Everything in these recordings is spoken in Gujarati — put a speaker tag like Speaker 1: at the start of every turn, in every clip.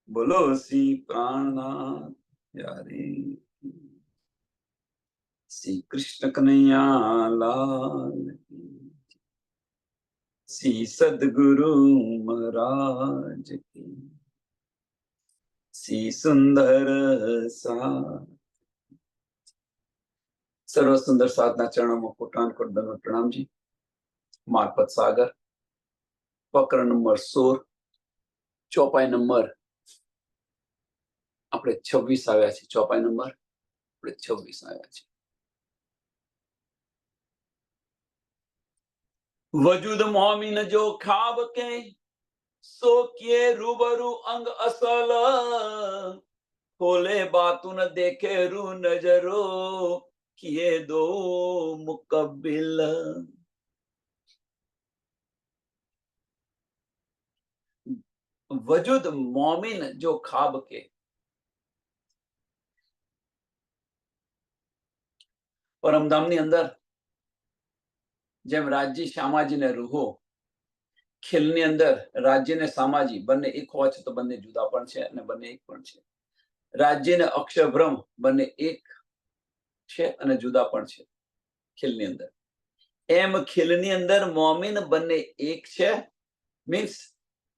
Speaker 1: બોલો શ્રી પ્રાણનાથ પ્યારે શ્રી કૃષ્ણ કનૈયા લાલ કી, શ્રી સદગુરુ મહારાજ કી, શ્રી સુંદર સર્વ સુંદર સાધના ચરણોમાં કોટાનકોટ દંડવત પ્રણામજી. મારફત સાગર, ફકર નંબર 16, ચોપાઈ નંબર આપણે 26 આવ્યા છે. ચોપાઈ નંબર આપણે 26 આવ્યા છે. વજૂદ મોમીન જો ખાબ કે સો કિએ રૂબરૂ અંગ અસલ, ખોલે બાતુન દેખે રૂ નજરો કિએ દો મુકબિલ. વજૂદ મોમીન જો ખાબ કે, પરમધામની અંદર જેમ રાજ્ય શામાજી ને રૂહો, ખીલની અંદર રાજ્ય ને સામાજી બંને એક હોવા છતાં બંને જુદા પણ છે અને બંને એક પણ છે. રાજ્ય ને અક્ષરભ્રમ બંને એક છે અને જુદા પણ છે ખીલની અંદર. એમ ખીલની અંદર મોમીન બંને એક છે, મીન્સ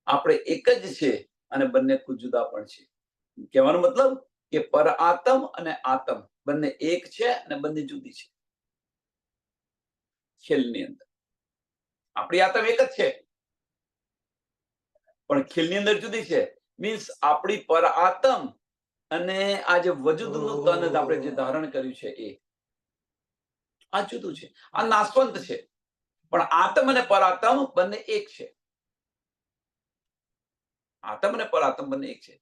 Speaker 1: આપણે એક જ છે અને બંને ખુદ જુદા પણ છે. કહેવાનો મતલબ કે પર આત્મ અને આત્મ બંને એક છે અને બંને જુદી છે. ખીલની અંદર આપણી આત્મ એક જ છે પણ ખીલની અંદર જુદી છે. મીન્સ આપણી પર આત્મ અને આ જે વજૂદનું તન આપણે જે ધારણ કર્યું છે એ આ જુદું છે. આ નાશવંત છે, પણ આત્મ અને પરાત્મ બંને એક છે. આત્મ અને પરાત્મ બંને એક છે.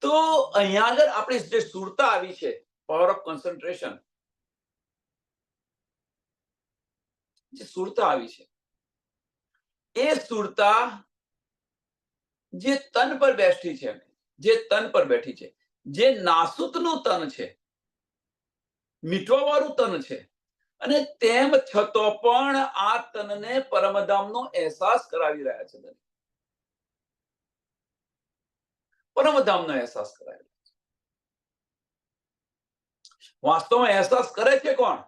Speaker 1: તો અહીંયા આગળ આપણી જે સુરતા આવી છે, પાવર ઓફ કોન્સન્ટ્રેશન, જે સુરતા આવી છે એ સુરતા જે તન પર બેઠી છે, જે તન પર બેઠી છે, જે નાસુતનું તન છે, મીઠવા વાળું તન છે, અને તેમ છતો પણ આ તનને પરમધામનો અહેસાસ કરાવી રહ્યા છે. પરમધામનો અહેસાસ કરાવી રહ્યા છે. વાસ્તવમાં અહેસાસ કરે છે કોણ?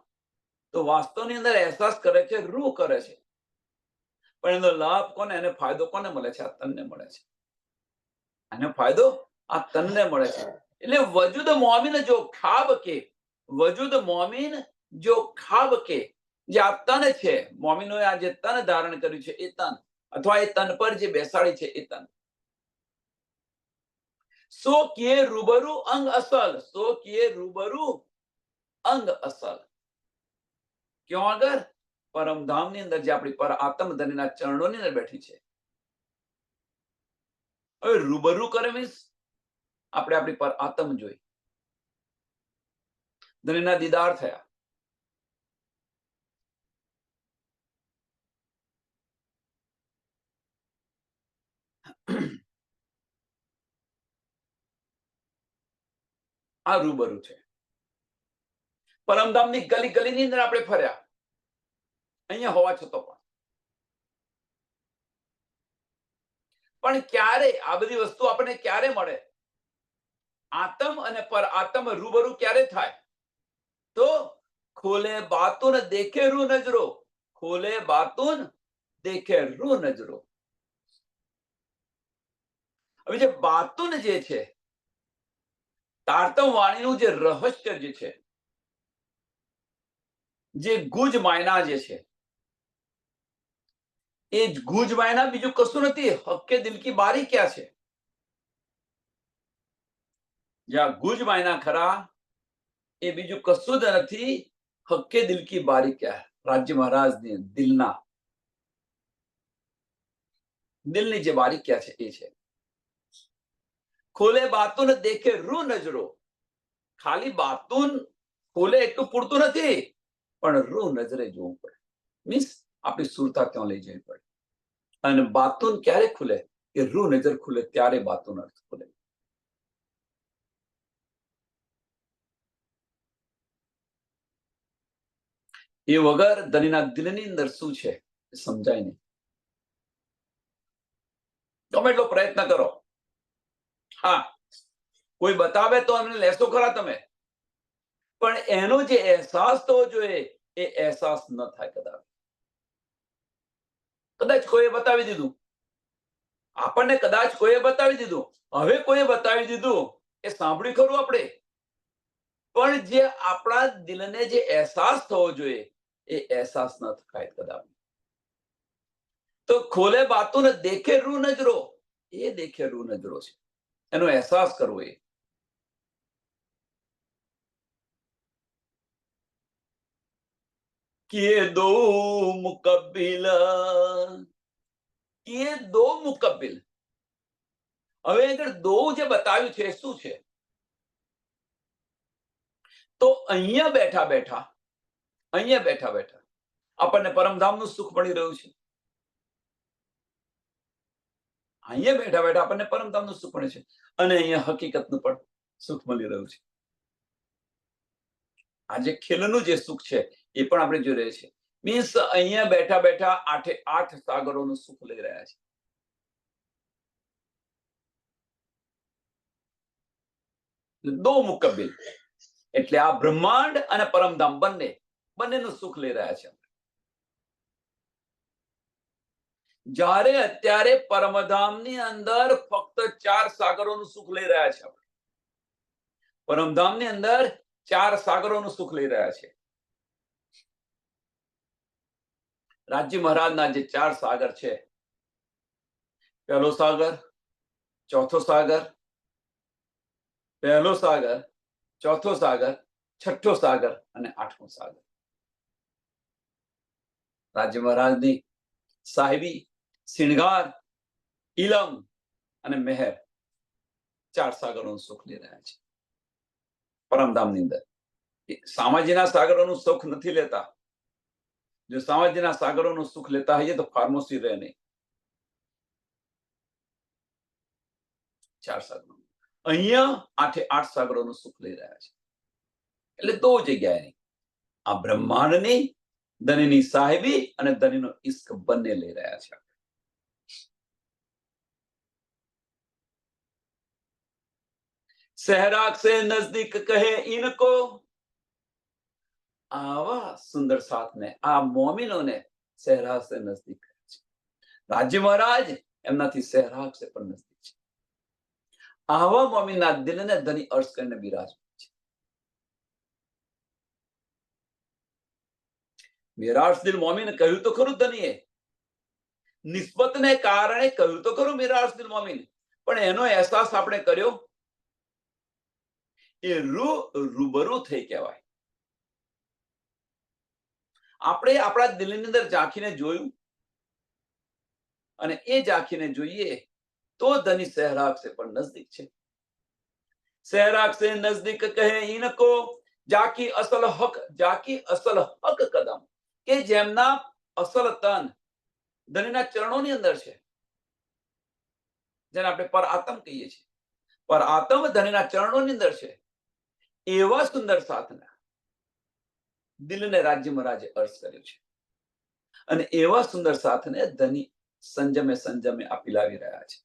Speaker 1: તો વાસ્તવની અંદર અહેસાસ કરે છે રૂહ કરે છે, પણ એનો લાભ કોને, એને ફાયદો કોને મળે છે? આ તનને મળે છે. અને ફાયદો આ તનને મળે છે. એટલે વજૂદ મોમીન જો ખાબ કે, વજૂદ મોમીન જો ખાબ કે, જે આ તન છે, મોમીનોએ આ જે તન ધારણ કર્યું છે એ તન, અથવા એ તન પર જે બેસાડી છે એ તન, સો કિએ રૂબરૂ અંગ અસલ, સો કિએ રૂબરૂ અંગ અસલ. ક્યાં આગળ? પરમધામની અંદર જે આપણી પર આત્મ ધનીના ચરણોની અંદર બેઠી છે. હવે રૂબરૂ કરે મીન્સ આપણે આપણી પર આત્મ જોઈ, ધનીના દીદાર થયા. આ રૂબરૂ છે. પરમધામની ગલી ગલીની અંદર આપણે ફર્યા, અહીંયા હોવા છતાં પણ ક્યારે આ બધી વસ્તુ આપણને ક્યારે મળે? આત્મ અને પર આત્મ રૂબરૂ ક્યારે થાય? તો ખોલે બાતુન દેખે રૂ નજરો, ખોલે બાતુન દેખે રૂ નજરો. હવે જે બાતુન જે છે, તારતમ વાણીનું જે રહસ્ય જે છે, જે ગુજ માયના જે છે, એ ગુજ માયના બીજું કશું નથી. હક્કે દિલ કી બારી ક્યાં છે? જ્યાં ગુજ માયના ખરા એ બીજું કશું જ નથી. હક્કે દિલ કી બારી ક્યાં? રાજ્ય મહારાજની દિલની જે બારીક્યા છે એ છે. ખોલે બાતુન દેખે રૂ નજરો. ખાલી બાતુન ખોલે એટલું પૂરતું નથી, પણ રૂ નજરે જોવું પડે. મીન્સ આપણી સુરતા ક્યાં લઈ જવી પડે. અને બાતુન ક્યારે ખુલે? કે રૂ નજર ખુલે ત્યારે બાતુન અર્થ ખુલે. એ વગર ધનીના દિલની અંદર શું છે સમજાય નહીં. ગમે એટલો પ્રયત્ન કરો, હા કોઈ બતાવે તો અમને લેશો ખરા તમે, પણ એનો જે અહેસાસ થવો જોઈએ એ અહેસાસ ન થાય કદાચ. કદાચ કોઈએ બતાવી દીધું, આપણને કદાચ કોઈએ બતાવી દીધું, હવે કોઈએ બતાવી દીધું, એ સાંભળ્યું ખરું આપણે, પણ જે આપણા દિલને જે અહેસાસ થવો જોઈએ એ અહેસાસ ન થાય કદાચ. તો ખોલે બાતો ને દેખે રૂ નજરો, એ દેખે રૂ નજરો છે, એનો અહેસાસ કરવો. એ કિએ દો મુકબ્બિલ, કિએ દો મુકબ્બિલ. હવે આગળ દો જે બતાવ્યું છે શું છે? તો અહીંયા બેઠા બેઠા આપણને પરમધામનું સુખ મળી રહ્યું છે. અહીંયા બેઠા બેઠા આપણને પરમધામનું સુખ મળે છે, અને અહીંયા હકીકતનું પણ સુખ મળી રહ્યું છે. આજે ખેલનું જે સુખ છે એ પણ આપણે જોઈ રહ્યા છીએ. મીન્સ અહીંયા બેઠા બેઠા 8 સાગરોનું સુખ લઈ રહ્યા છે. દો મુકબ્બિલ એટલે આ બ્રહ્માંડ અને પરમધામ બંનેનું સુખ લઈ રહ્યા છે. જ્યારે અત્યારે પરમધામની અંદર ફક્ત 4 સાગરોનું સુખ લઈ રહ્યા છે. પરમધામની અંદર 4 સાગરોનું સુખ લઈ રહ્યા છે. રાજ્ય મહારાજના જે 4 સાગર છે, પહેલો સાગર, ચોથો સાગર, પહેલો સાગર, ચોથો સાગર, છઠ્ઠો સાગર અને 8મો સાગર. રાજ્ય મહારાજની સાહેબી, શિણગાર, ઇલમ અને મહેર 4 સાગરોનું સુખ લઈ રહ્યા છે પરમધામની અંદર. સામાજીના સાગરોનું સુખ નથી લેતા. જો સામાજીના સાગરોનું સુખ લેતા હોઈએ તો ફાર્મસી રહે નહીં. 4 સાગરો અહીંયા 8 સાગરોનું સુખ લઈ રહ્યા છે. એટલે 2 જગ્યાએ આ બ્રહ્માંડની, ધનની સાહેબી અને ધનનો ઇશ્ક બંને લઈ રહ્યા છે. सहराग से नजदीक कहे इनको, આવા સુંદર સાથને આ મોમિનોને સહેરાગ સે નજદીક કહે છે. રાજ્ય મહારાજ એમનાથી સહેરાગ સે પણ નજદીક છે. આવા મોમિનના દિલને ધની અર્શ કરીને બિરાજમાન છે. મેરા દિલ મોમિન કહ્યું તો ખરું ધનીએ, નિસ્બતને કારણે કહ્યું તો ખરું મેરા દિલ મોમિન, પણ એનો અહેસાસ આપણે કર્યો એ રૂબરૂ થઈ કહેવાય. આપણે આપણા દિલની અંદર ઝાંખીને જોયું, અને એ ઝાંખીને જોઈએ તો ધની સહેરાગ સે પણ નજદીક છે. સહેરાગ સે નજદીક કહે ઇनको, જાકી અસલ હક કદમ, કે જેમના અસલ તન ધનીના ચરણોની અંદર છે, જેને આપણે પર આત્મ કહીએ છીએ. પર આત્મ ધનીના ચરણોની અંદર છે. એવા સુંદર સાથના દિલને રાજ્ય મહારાજે અર્થ કર્યો છે, અને એવા સુંદર સાથને ધની સંજમે આપી લાવી રહ્યા છે.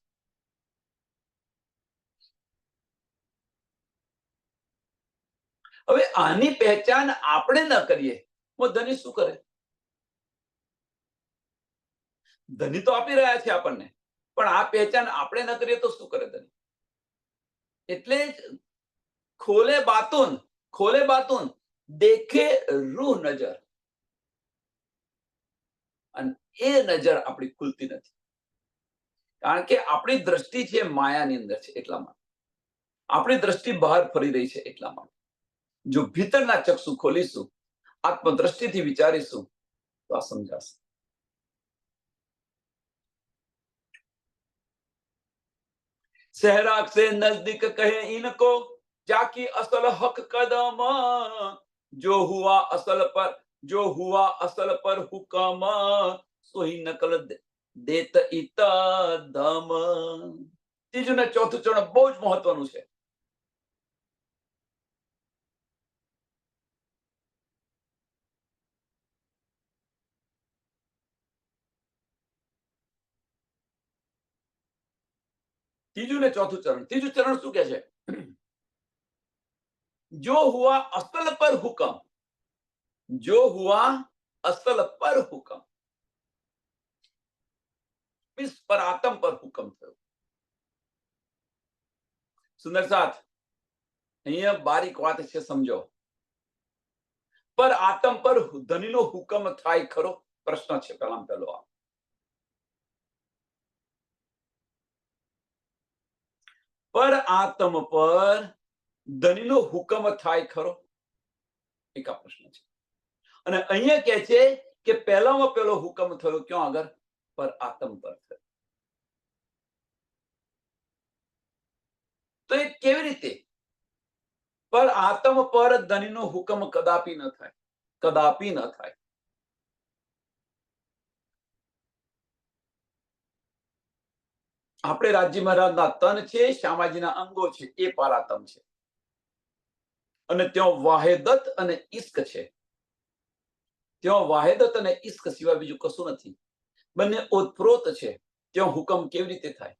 Speaker 1: હવે આની પહેચાન આપણે ન કરીએ તો ધની શું કરે? ધની તો આપી રહ્યા છે આપણને, પણ આ પહેચાન આપણે ન કરીએ તો શું કરે ધની? એટલે જ ખોલે બાતુન દેખે રૂહ નજર, અને એ નજર આપણી ખુલતી નથી, કારણ કે આપણી દ્રષ્ટિ છે માયાની અંદર છે. એટલા માટે આપણી દ્રષ્ટિ બહાર ફરી રહી છે. એટલા માટે જો ભીતરના ચક્ષુ ખોલીશું, આત્મદ્રષ્ટિથી વિચારીશું તો આ સમજાશે. सहराग से नजदीक कहे इनको, जाकी असल हक कदम, जो हुआ असल पर हुक्म, सोही नकल देत इता दम. ત્રીજું ને ચોથું ચરણ બહુ જ મહત્વનું છે. ત્રીજું ને ચોથું ચરણ. ત્રીજું ચરણ શું કે છે? जो हुआ असल पर हुक्म, जो हुआ असल पर हुक्म मीन्स पर आत्म पर हुक्म थयो। सुंदर साथ અહીંયા બારીક વાત છે, સમજો. પર આત્મ પર ધનીનો હુકમ થાય ખરો? પ્રશ્ન છે પેલા પેલો આ. પર આત્મ પર ધનીનો હુકમ થાય ખરો? એક આ પ્રશ્ન છે. અને અહીંયા કહે છે કે પહેલામાં પહેલો હુકમ થયો ક્યાં આગળ? પર આત્મ પર થયો. તો એ કેવી રીતે? પર આત્મ પર ધનીનો હુકમ કદાપી ન થાય, કદાપી ન થાય. આપણે રાજ્ય મહારાજના તન છે, શ્યામાજીના અંગો છે, એ પારાતમ છે. અને ત્યાં વાહેદત અને ઇશ્ક છે. ત્યાં વાહેદત અને ઇશ્ક સિવાય બીજું કશું નથી. બંને ઓતપ્રોત છે. ત્યાં હુકમ કેવી રીતે થાય?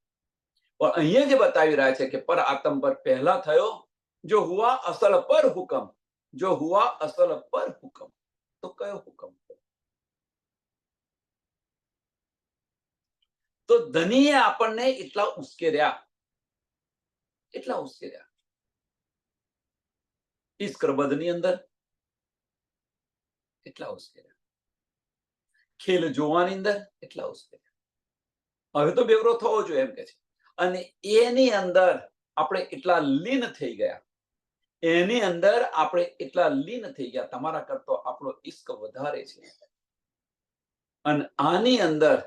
Speaker 1: પણ અહીંયા જે બતાવી રહ્યા છે કે પર આત્મ પર પહેલા થયો, જો હુઆ અસલ પર હુકમ, જો હુઆ અસલ પર હુકમ. તો કયો હુકમ? તો ધનીએ આપણને એટલા ઉશ્કેર્યા, એટલા ઉશ્કેર્યા. ઈશ્કરબદની અંદર એટલા ઉશ્કેર્યા, ખેલ જોવાની અંદર એટલા ઉશ્કેર્યા. હવે તો બેવરો થવો જોઈએ એમ કે છે. અને એની અંદર આપણે એટલા લીન થઈ ગયા, એની અંદર આપણે એટલા લીન થઈ ગયા, તમારા કરતો આપણો ઈશ્ક વધારે છે. અને આની અંદર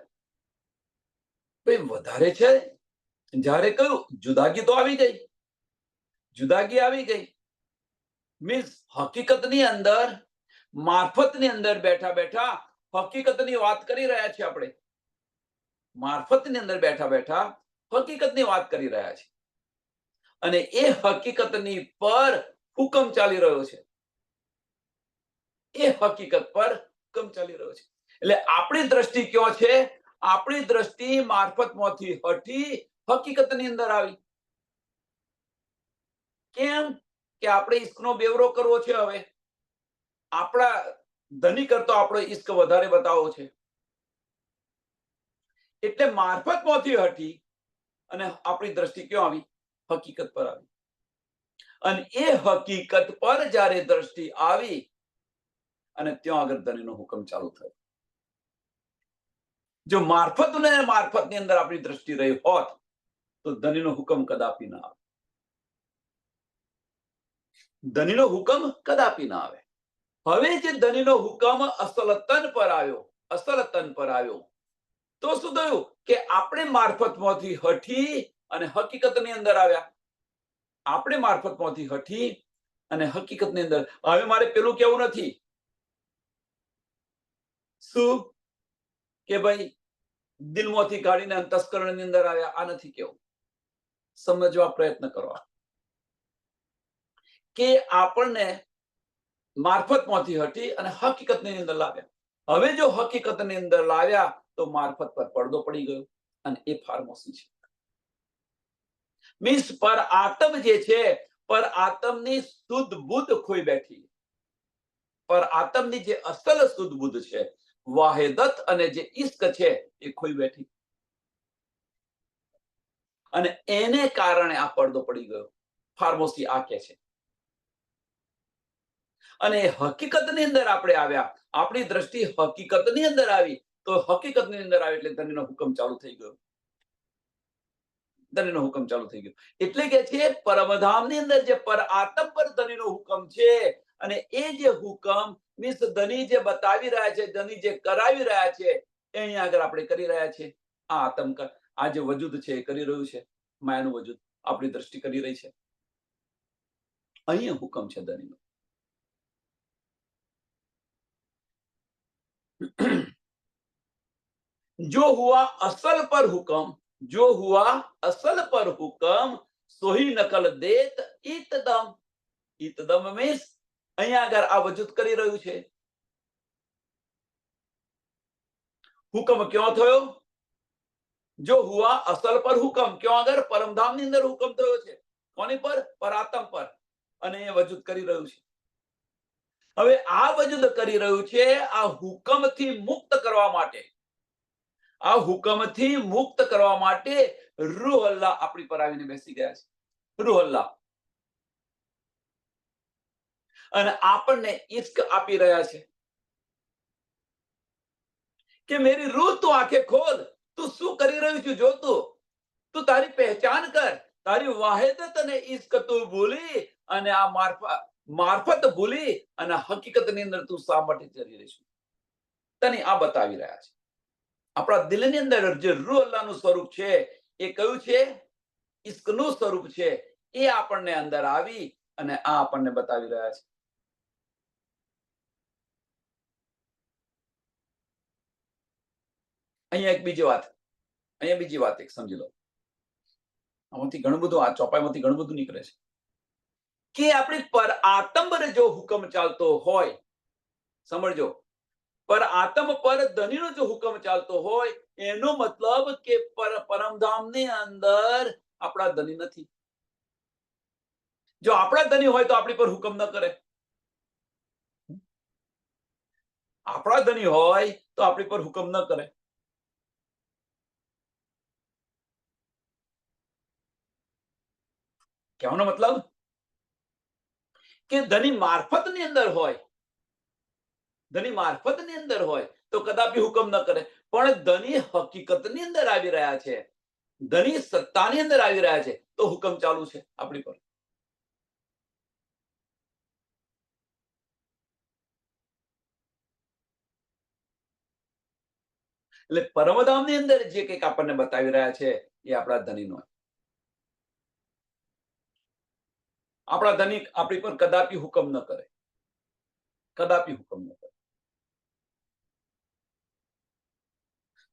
Speaker 1: વધારે છે. જ્યારે કયું જુદાગી તો આવી ગઈ, જુદાગી આવી ગઈ મીન્સ હકીકતની અંદર, મારફતની અંદર બેઠા બેઠા હકીકતની વાત કરી રહ્યા છીએ આપણે. મારફતની અંદર બેઠા બેઠા હકીકતની વાત કરી રહ્યા છે. અને એ હકીકતની પર હુકમ ચાલી રહ્યો છે. એ હકીકત પર હુકમ ચાલી રહ્યો છે. એટલે આપણી દ્રષ્ટિ ક્યાં છે? આપણી દ્રષ્ટિ મારફતમાંથી હટી હકીકતની અંદર આવી. કેમ કે આપણે ઈશ્કનો બેવરો કરવો છે. હવે આપણા ધની કરતો આપણો ઈશ્ક વધારે બતાવો છે. એટલે મારફતમાંથી હટી અને આપણી દ્રષ્ટિ ક્યાં આવી? હકીકત પર આવી. અને એ હકીકત પર જ્યારે દ્રષ્ટિ આવી અને ત્યાં આગળ ધનીનો હુકમ ચાલુ થયો. જો મારફતની અંદર આપણી દ્રષ્ટિ રહી હોત તો ધનીનો હુકમ કદાપી ના આવે. ધનીનો હુકમ કદાપી ના આવે. હવે જે ધનીનો હુકમ અસલ તન પર આવ્યો, અસલ તન પર આવ્યો, તો શું થયું કે આપણે મારફતમાંથી હટી અને હકીકતની અંદર આવ્યા. આપણે મારફતમાંથી હટી અને હકીકતની અંદર. હવે મારે પેલું કેવું નથી શું કે ભાઈ દિલમાંથી કાઢીને અંતસ્કરણની અંદર આવ્યા, આ નથી કેવું. સમજવા પ્રયત્ન કરવા કે આપણને મારફતમાંથી હટી અને હકીકતની અંદર લાવ્યા. હવે જો હકીકતની અંદર લાવ્યા તો મારફત પર પડદો પડી ગયો અને એ ફાર્મસી છે. મીન્સ પર આત્મ જે છે, પર આત્મની શુદ્ધ બુદ્ધ ખોઈ બેઠી. પર આત્મની જે અસલ શુદ્ધ બુદ્ધ છે, વાહેદત અને જે ઇશ્ક છે, એ ખોઈ બેઠી. અને એને કારણે આ પડદો પડી ગયો. ફાર્મસી આ કે છે. અને હકીકતની અંદર આપણે આવ્યા, આપણી દ્રષ્ટિ હકીકતની અંદર આવી, તો હકીકતની અંદર આવી એટલે ધનીનો હુકમ ચાલુ થઈ ગયો. ધનીનો હુકમ ચાલુ થઈ ગયો. એટલે કે છે પરમધામની અંદર જે પર આત્મ પર ધનીનો હુકમ છે, અને એ જે હુકમ મીન્સ ધની જે બતાવી રહ્યા છે, ધની જે કરાવી રહ્યા છે, એ અહીંયા આગળ આપણે કરી રહ્યા છે. આ આત્મ આ જે વજૂદ છે એ કરી રહ્યું છે. માયાનું વજૂદ આપણી દ્રષ્ટિ કરી રહી છે. અહીંયા હુકમ છે ધનીનો. जो हुआ असल पर हुक्म, जो हुआ असल पर हुक्म, सोही नकल देत ઈતદમ. ઈતદમ મીન્સ અહીંયા આગળ આ વજૂદ કરી રહ્યું છે. હુકમ ક્યાં થયો? જો હુઆ અસલ પર હુકમ, ક્યાં આગળ? પરમધામની અંદર હુકમ થયો છે. કોની પર? પરાતમ પર. અને એ વજૂદ કરી રહ્યું છે. હવે આ વજૂદ કરી રહ્યું છે આ હુકમથી મુક્ત કરવા માટે. આ હુકમથી મુક્ત કરવા માટે રૂહ અલ્લાહ આપણી પર આવીને બેસી ગયા છે. રૂહ અલ્લાહ અને આપણને ઇશ્ક આપી રહ્યા છે કે મેરી રૂહ તું આંખે ખોલ, તું શું કરી રહ્યું છે જોતું, તું તારી પહેચાન કર, તારી વાહિદત અને ઇશ્ક તું ભૂલી અને આ મારફત ભૂલી અને હકીકતની અંદર તું શા માટે ચડી રહી છે. તને આ બતાવી રહ્યા છે. આપણા દિલની અંદર જે રૂહ અલ્લાહનું સ્વરૂપ છે એ કયું છે? ઇશ્કનું સ્વરૂપ છે. એ આપણને અંદર આવી અને આ આપણને બતાવી રહ્યા છે. અહીંયા બીજી વાત એક સમજી લો. આમાંથી ઘણું બધું, આ ચોપાઈમાંથી ઘણું બધું નીકળે છે કે આપણી પર આતમ પર જો હુકમ ચાલતો હોય, સમજો, પર આતમ પર ધનીનો જો હુકમ ચાલતો હોય એનો મતલબ કે પરમધામની અંદર આપણા ધની નથી. જો આપણા ધની હોય તો આપણી પર હુકમ ન કરે. આપણા ધની હોય તો આપણી પર હુકમ ન કરે. કહેવાનો મતલબ કે ધની મારફતની અંદર હોય, ધની મારફતની અંદર હોય તો કદાપી હુકમ ન કરે. પણ ધની હકીકતની અંદર આવી રહ્યા છે, ધની સત્તાની અંદર આવી રહ્યા છે તો હુકમ ચાલુ છે આપણી પર. એટલે પરમધામની અંદર જે કંઈક આપણને બતાવી રહ્યા છે એ આપણા ધનીનો. આપણા ધની આપણી પર કદાપી હુકમ ન કરે, કદાપી હુકમ ન કરે.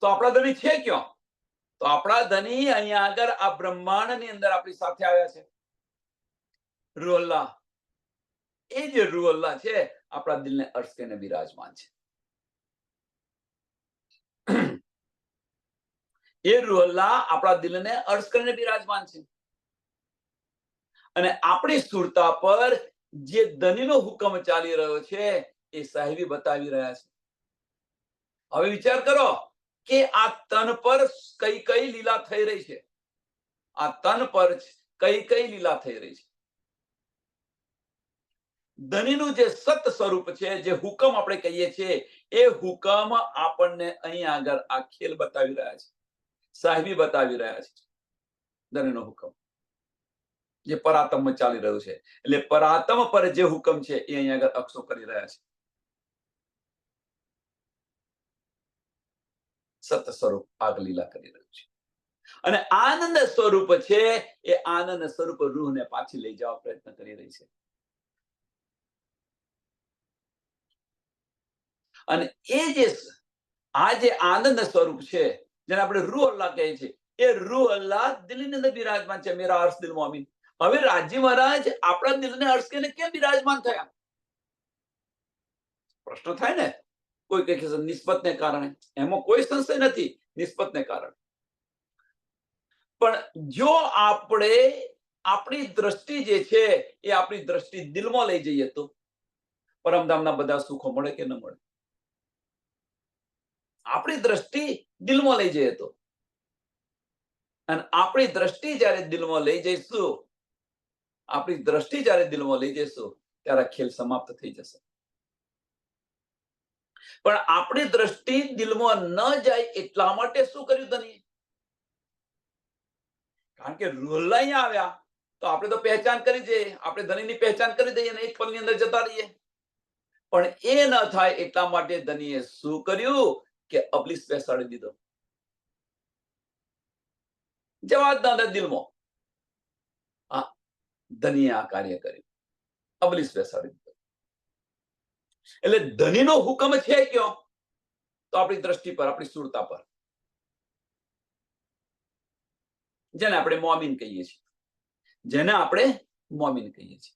Speaker 1: તો આપણા ધની છે ક્યાં? તો આપણા ધની અહીંયા આગળ આ બ્રહ્માંડની અંદર આપણી સાથે આવ્યા છે. રૂહ અલ્લાહ, એ જે રૂહ અલ્લાહ છે આપણા દિલને અર્શ કરીને બિરાજમાન છે. એ રૂહ અલ્લાહ આપણા દિલને અર્શ કરીને બિરાજમાન છે અને આપણી સુરતા પર જે ધનીનો હુકમ ચાલી રહ્યો છે એ સાહેબી બતાવી રહ્યા છે. હવે વિચાર કરો કે આ તન પર કઈ કઈ લીલા થઈ રહી છે. આ તન પર કઈ કઈ લીલા થઈ રહી છે. ધનીનું જે સત સ્વરૂપ છે, જે હુકમ આપણે કહીએ છીએ, એ હુકમ આપણને અહીં આગળ આ ખેલ બતાવી રહ્યા છે, સાહેબી બતાવી રહ્યા છે. ધનીનો હુકમ જે પરાતમમાં ચાલી રહ્યું છે, એટલે પરાતમ પર જે હુકમ છે એ અહીં આગળ અક્ષો કરી રહ્યા છે. સત સ્વરૂપ આગ લીલા કરી રહ્યું છે અને આનંદ સ્વરૂપ છે એ આનંદ સ્વરૂપ રૂહને પાછી લઈ જવા પ્રયત્ન કરી રહી છે. અને એ જે આ જે આનંદ સ્વરૂપ છે જેને આપણે રૂહ અલ્લાહ કહીએ છીએ, એ રૂહ અલ્લાહ દિલની અંદર બિરાજમાન છે. મેરા અર્શ દિલ મોમિન. હવે રાજી મહારાજ આપણા દિલને અર્શ કરીને કેમ બિરાજમાન થયા? પ્રશ્ન થાય ને. કોઈ કહે છે નિસ્બતને કારણે. એમાં કોઈ સંશય નથી, નિસ્બતને કારણે. પણ જો આપણે આપણી દ્રષ્ટિ જે છે એ આપણી દ્રષ્ટિ દિલમાં લઈ જઈએ તો પરમધામના બધા સુખો મળે કે ન મળે? આપણી દ્રષ્ટિ દિલમાં લઈ જઈએ તો, અને આપણી દ્રષ્ટિ જ્યારે દિલમાં લઈ જઈશું, આપણી દ્રષ્ટિ જ્યારે દિલમાં લઈ જઈશું ત્યારે ખેલ સમાપ્ત થઈ જશે. પણ આપણી દ્રષ્ટિ દિલમાં ન જાય એટલા માટે શું કર્યું ધની? કારણ કે રૂહ અલ્લાહ અહીંયા આવ્યા તો આપણે તો પહેચાન કરી દઈએ, આપણે ધનીની પહેચાન કરી દઈએ અને એક પલની અંદર જતા રહીએ. પણ એ ન થાય એટલા માટે ધનીએ શું કર્યું કે અબલીસ બેસાડી દીધો. જવા જ ના દિલમાં. ધનીએ આ કાર્ય કર્યું, અબલીસ બેસાડી દીધો. એટલે ધનીનો હુકમ છે ક્યાં? તો આપણી દ્રષ્ટિ પર, આપણી સુરતા પર, જેને આપણે મોમિન કહીએ છીએ, જેને આપણે મોમિન કહીએ છીએ.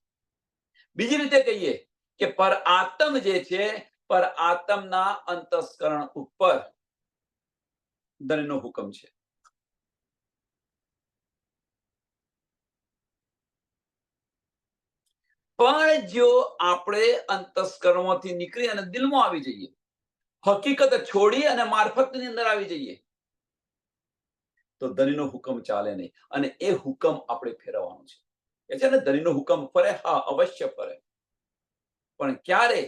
Speaker 1: બીજી રીતે કહીએ કે પર આત્મ જે છે, પર આત્મના અંતસ્કરણ ઉપર ધનીનો હુકમ છે. પણ જો આપણે અંતસ્કરણમાંથી નીકળી અને દિલમાં આવી જઈએ, હકીકત છોડી અને મારફતની અંદર આવી જઈએ, તો ધણીનો હુકમ ચાલે નહીં. અને એ હુકમ આપણે ફેરવવાનો છે. એ છે ને, ધણીનો હુકમ ફરે, હા અવશ્ય ફરે, પણ ક્યારે?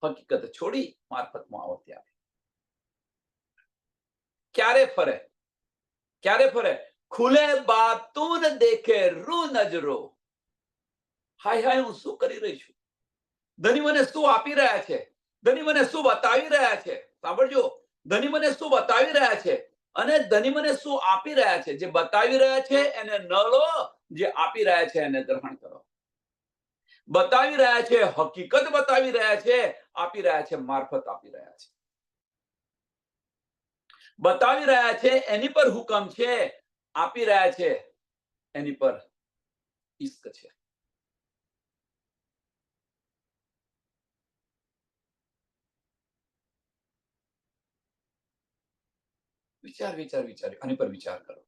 Speaker 1: હકીકત છોડી મારફતમાં આવો ત્યારે. ક્યારે ફરે? ક્યારે ફરે? ખુલે બાતુન દેખે રૂ નજરો. હાય હાય, હું શું કરી રહી છું? ધણી મને શું આપી રહ્યા છે? ધણી મને શું બતાવી રહ્યા છે? સાંભળજો, ધણી મને શું બતાવી રહ્યા છે અને ધણી મને શું આપી રહ્યા છે. જે બતાવી રહ્યા છે એને ન લો, જે આપી રહ્યા છે એને ગ્રહણ કરો. બતાવી રહ્યા છે, હકીકત બતાવી રહ્યા છે, આપી રહ્યા છે, મારફત આપી રહ્યા છે. બતાવી રહ્યા છે એની પર હુકમ છે, આપી રહ્યા છે એની પર ઇશ્ક છે. વિચાર આની પર વિચાર કરો.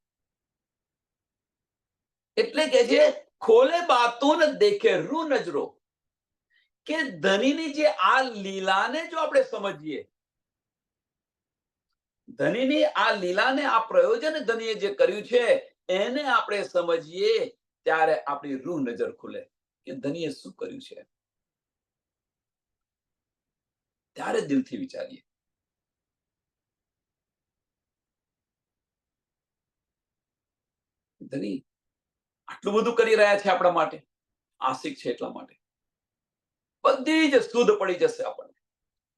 Speaker 1: એટલે કે છે ખોલે બાતુન દેખે રૂ નજરો, કે ધણીની જે આ લીલાને જો આપણે સમજીએ, ધણીની આ લીલાને, આ પ્રયોજન ધણીએ જે કર્યું છે એને આપણે સમજીએ, ત્યારે આપણી રૂહ નજર ખુલે કે ધણીએ શું કર્યું છે. ત્યારે દિલથી વિચારીએ. ધણી આટલું બધું કરી રહ્યા છે આપણા માટે, આશિક છે એટલા માટે. બધી જ શુદ્ધ પડી જશે આપણને.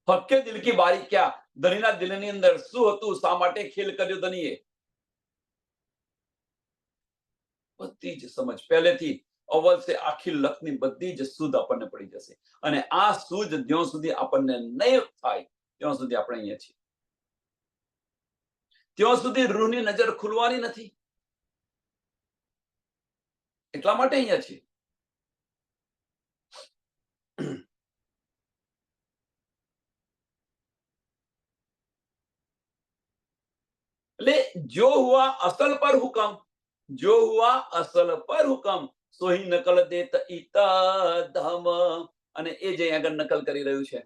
Speaker 1: હક્કે દિલ કી બારીક્યા, ધણીના દિલની અંદર શું હતું, શા માટે ખેલ કર્યો ધણીએ, બધી જ સમજ પહેલેથી અવ્વલ સે આખી લખની બધી જ શુદ્ધ આપણને પડી જશે. અને આ શુદ્ધ જ્યાં સુધી આપણને નહીં થાય ત્યાં સુધી આપણે અહીંયા છીએ. ત્યાં સુધી રૂહની નજર ખુલવાની નથી. એટલા માટે અહીંયા છીએ. એટલે જો હુઆ અસલ પર હુકમ, જો હુઆ અસલ પર હુકમ, સોહી નકલ દેત ઈતા ધમ. અને એ જે આગળ નકલ કરી રહ્યું છે,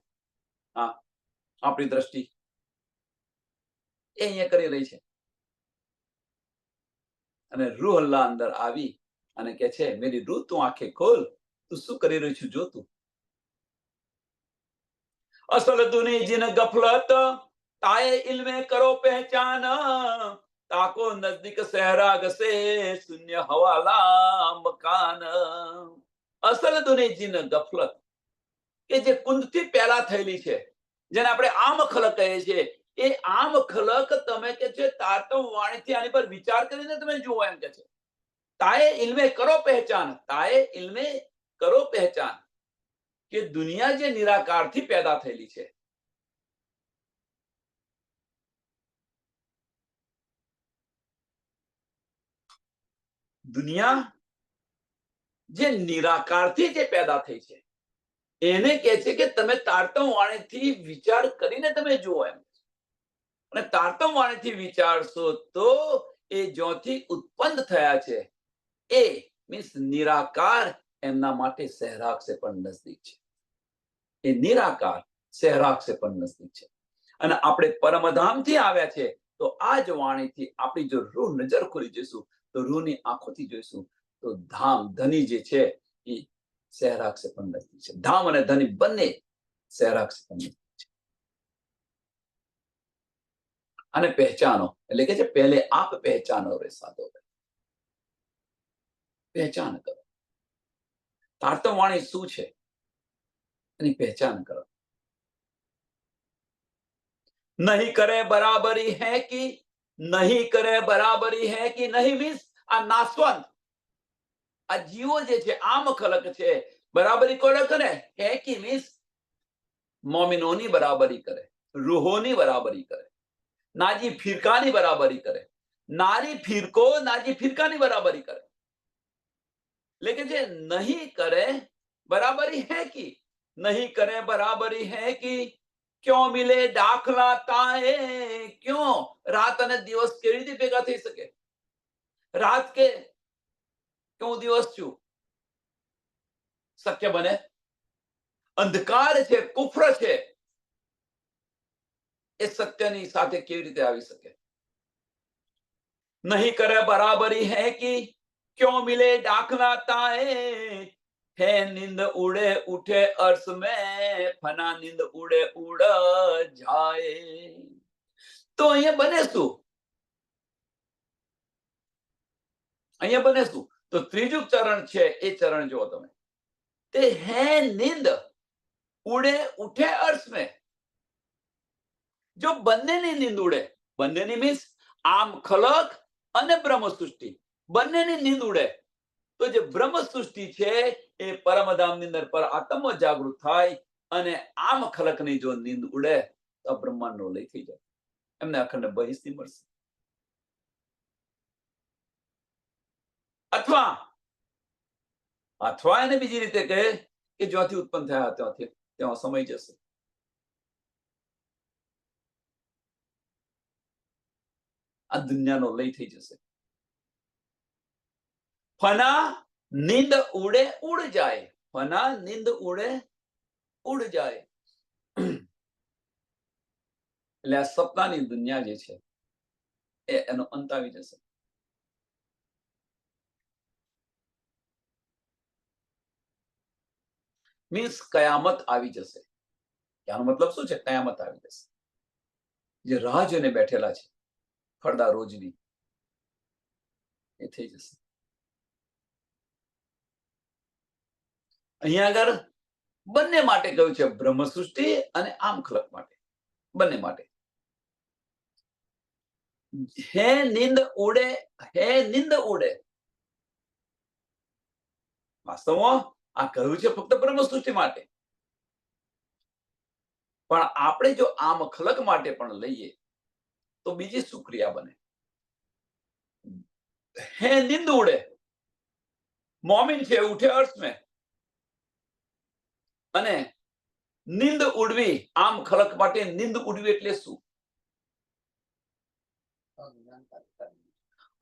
Speaker 1: હા, આપણી દ્રષ્ટિ એ અહીંયા કરી રહી છે. અને રૂહ અલ્લાહ અંદર આવી અને કે છે, મેરી રૂહ તું આંખે ખોલ, તું શું કરી રહ્યું છું જો તું. અસલ દુની જીન ગફલત, તાએ ઇલ્મે કરો પહેચાન, તાકો નજદીક સહેરાગ સે, શૂન્ય હવાલા મકાન. અસલ દુની જીન ગફલત, કે જે કુંદથી પેલા થયેલી છે, જેને આપણે આમ ખલક કહીએ છીએ, એ આમ ખલક તમે કે છે તાતમ વાણીથી આની પર વિચાર કરીને તમે જુઓ એમ કે છે. તાએ ઇલ્મે કરો પહેચાન, તાએ ઇલ્મે કરો પહેચાન, કે દુનિયા જે નિરાકારથી પેદા થયેલી છે, દુનિયા જે નિરાકારથી જે પેદા થઈ છે, એને કહે છે કે તમે તારતમ વાણીથી વિચાર કરીને તમે જુઓ એમ. અને તારતમ વાણીથી વિચારશો તો એ જ્યોથી ઉત્પન્ન થયા છે એ મીન્સ નિરાકાર એમના માટે સહેરાગ સે પણ નજદીક છે. એ નિરાકાર સહેરાગ સે પણ નજદીક છે. અને આપણે પરમધામથી આવ્યા છે, તો આ જ વાણીથી આપણી જો રૂહ નજર ખોલી જઈશું, તો રૂહની આંખોથી જોઈશું, તો ધામ ધની જે છે એ સહેરાગ સે પણ નજદીક છે. ધામ અને ધની બંને સહેરાગ સે પણ નજદીક છે. અને પહેચાનો એટલે કે છે પહેલે આપ પહેચાનો રે સાધો, પહેચાન કરો. તારતમ વાણી શું છે એની પહેચાન કરો. નહીં કરે બરાબરી હે કી, નહીં કરે બરાબરી હે કી નહીં, મીન્સ આ નાસવંત, આ જીવો જે છે આમ ખલક છે, બરાબરી કોને કરે? હે કી મીન્સ મોમિનોની બરાબરી કરે, રૂહોની બરાબરી કરે, નાજી ફિરકાની બરાબરી કરે, નારી ફિરકો નાજી ફિરકાની બરાબરી કરે. लेकिन જે નહીં કરે બરાબરી હે કી, નહીં કરે બરાબરી હે કી, ક્यों મિલે દાખલા તાએ, ક્यों રાત અને દિવસ કેવી રીતે ભેગા થઈ શકે? રાત કે ક્यों દિવસ છું શક્ય બને? અંધકાર છે, કુફર છે, એ સત્યની સાથે કેવી રીતે આવી શકે? નહીં કરે બરાબરી હે કી ક્यों मिले डाकना ताए है नींद उड़े उठे अर्श में फना नींद उड़े उड़ जाए. તો અહીંયા બને શું? અહીંયા બને શું? તો ત્રીજું ચરણ છે, એ ચરણ જુઓ તમે. તે હે નીંદ ઉડે ઉઠે અર્શ में. જો બંનેની નીંદ ઉડે, બંનેની મીન્સ આમ ખલક અને બ્રહ્મ સૃષ્ટિ, બંનેની નીંદ ઉડે, તો જે બ્રહ્મ સૃષ્ટિ છે એ પરમધામની અંદર પર આત્મા જાગૃત થાય, અને આમ ખલકની જો નીંદ ઉડે તો બ્રહ્માંડનો લય થઈ જાય, એમને અખંડ બહિષ્ઠી મળશે. અથવા અથવા એને બીજી રીતે કહે કે જ્યાંથી ઉત્પન્ન થયા ત્યાંથી ત્યાં સમય જશે. આ દુનિયાનો લય થઈ જશે. ફના નીંદ ઉડે ઉડ જાય, ફના નીંદ ઉડે ઉડ જાય. એટલે આ સપનાની દુનિયા જે છે એનો અંત આવી જશે. મીન્સ કયામત આવી જશે. આનો મતલબ શું છે? કયામત આવી જશે. જે રાહ જોઈને બેઠેલા છે ખરડા રોજની, એ થઈ જશે. અહીંયા આગળ બંને માટે કહ્યું છે, બ્રહ્મ સૃષ્ટિ અને આમ ખલક માટે, બંને માટે. હે નીંદ ઉડે, હે નીંદ ઉડે. વાસ્તવમાં આ કહ્યું છે ફક્ત બ્રહ્મ સૃષ્ટિ માટે, પણ આપણે જો આમ ખલક માટે પણ લઈએ તો બીજી શું ક્રિયા બને? હે નીંદ ઉડે, મોમિન છે, ઉઠે અર્શ में, અને નીંદ ઉડવી, આમ ખલક માટે નીંદ ઉડવી એટલે શું?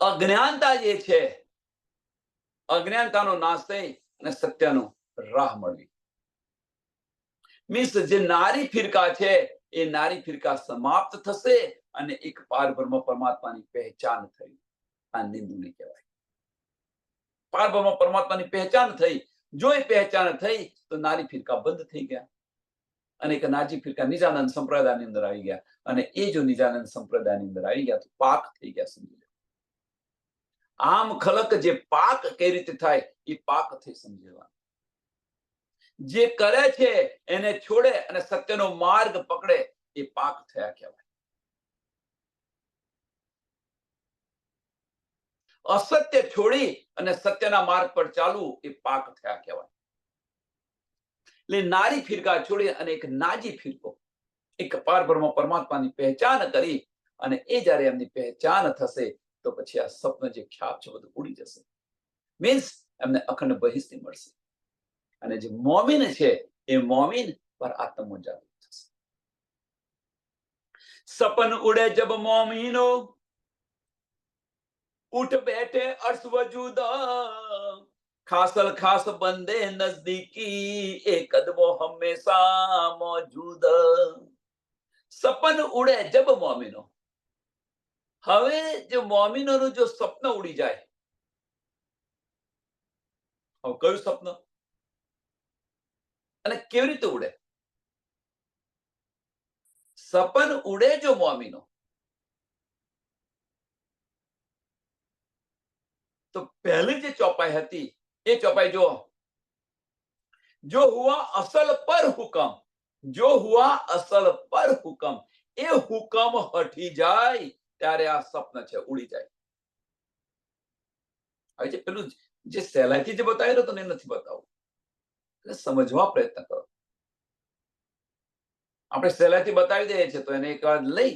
Speaker 1: અજ્ઞાનતા જે છે, અજ્ઞાનતાનો નાશ થઈ અને સત્યનો રાહ મળવી. મીન્સ જે નારી ફિરકા છે એ નારી ફિરકા સમાપ્ત થશે અને એક પારબ્રહ્મ પરમાત્માની પહેચાન થઈ. આ નિંદુની કહેવાય. પારબ્રહ્મ પરમાત્માની પહેચાન થઈ. જો એ પહેચાન થઈ તો નારી ફિરકા બંધ થઈ ગયા અને એક નાજી ફિરકા નિજાનંદ સંપ્રદાયની અંદર આવી ગયા, અને એ જો નિજાનંદ સંપ્રદાયની અંદર આવી ગયા તો પાક થઈ ગયા. સમજી લો, આમ ખલક જે પાક કઈ રીતે થાય એ પાક થઈ સમજવાનું. જે કરે છે એને છોડે અને સત્યનો માર્ગ પકડે એ પાક થયા કહેવાય. અસત્ય છોડી અને સત્યના માર્ગ પર ચાલવું એ પાક થયા કહેવાય. એટલે નારી ફિરકા છોડી અને એક નાજી ફિરકો, એક પારબ્રહ્મ પરમાત્માની પહેચાન કરી, અને એ જ્યારે એમની પહેચાન થશે તો પછી આ સ્વપ્ન જે ખ્યાલ છે બધું ઉડી જશે. મીન્સ એમને અખંડ બહિષ્ઠી મળશે, અને જે મોમિન છે એ મોમિન પર આત્મા જાગૃત થશે. સપન ઉડે જબ મોમિનો, उठ बैठे अर्श वजूद, खासल खास बंदे नजदीकी, एक कदमो हमेशा मौजूद. સપન ઉડે જબ મોમિનો. હવે જે મોમિનોનું જો સ્વપ્ન ઉડી જાય, હવે કયું સ્વપ્ન અને કેવી રીતે ઉડે? સપન ઉડે જો મોમિનો, तो पहले जो चौपाई हती ये चौपाई जो हुआ असल पर हुक्म, जो हुआ असल पर हुक्म, એ હુકમ હટી જાય ત્યારે આ સ્વપ્ન છે ઉડી જાય. હવે જે પેલું જે સહેલાઈથી જે બતાવેલું તને નથી બતાવું, એટલે સમજવા પ્રયત્ન કરો. આપણે સહેલાઈથી બતાવી દઈએ છીએ તો એને એક વાર લઈ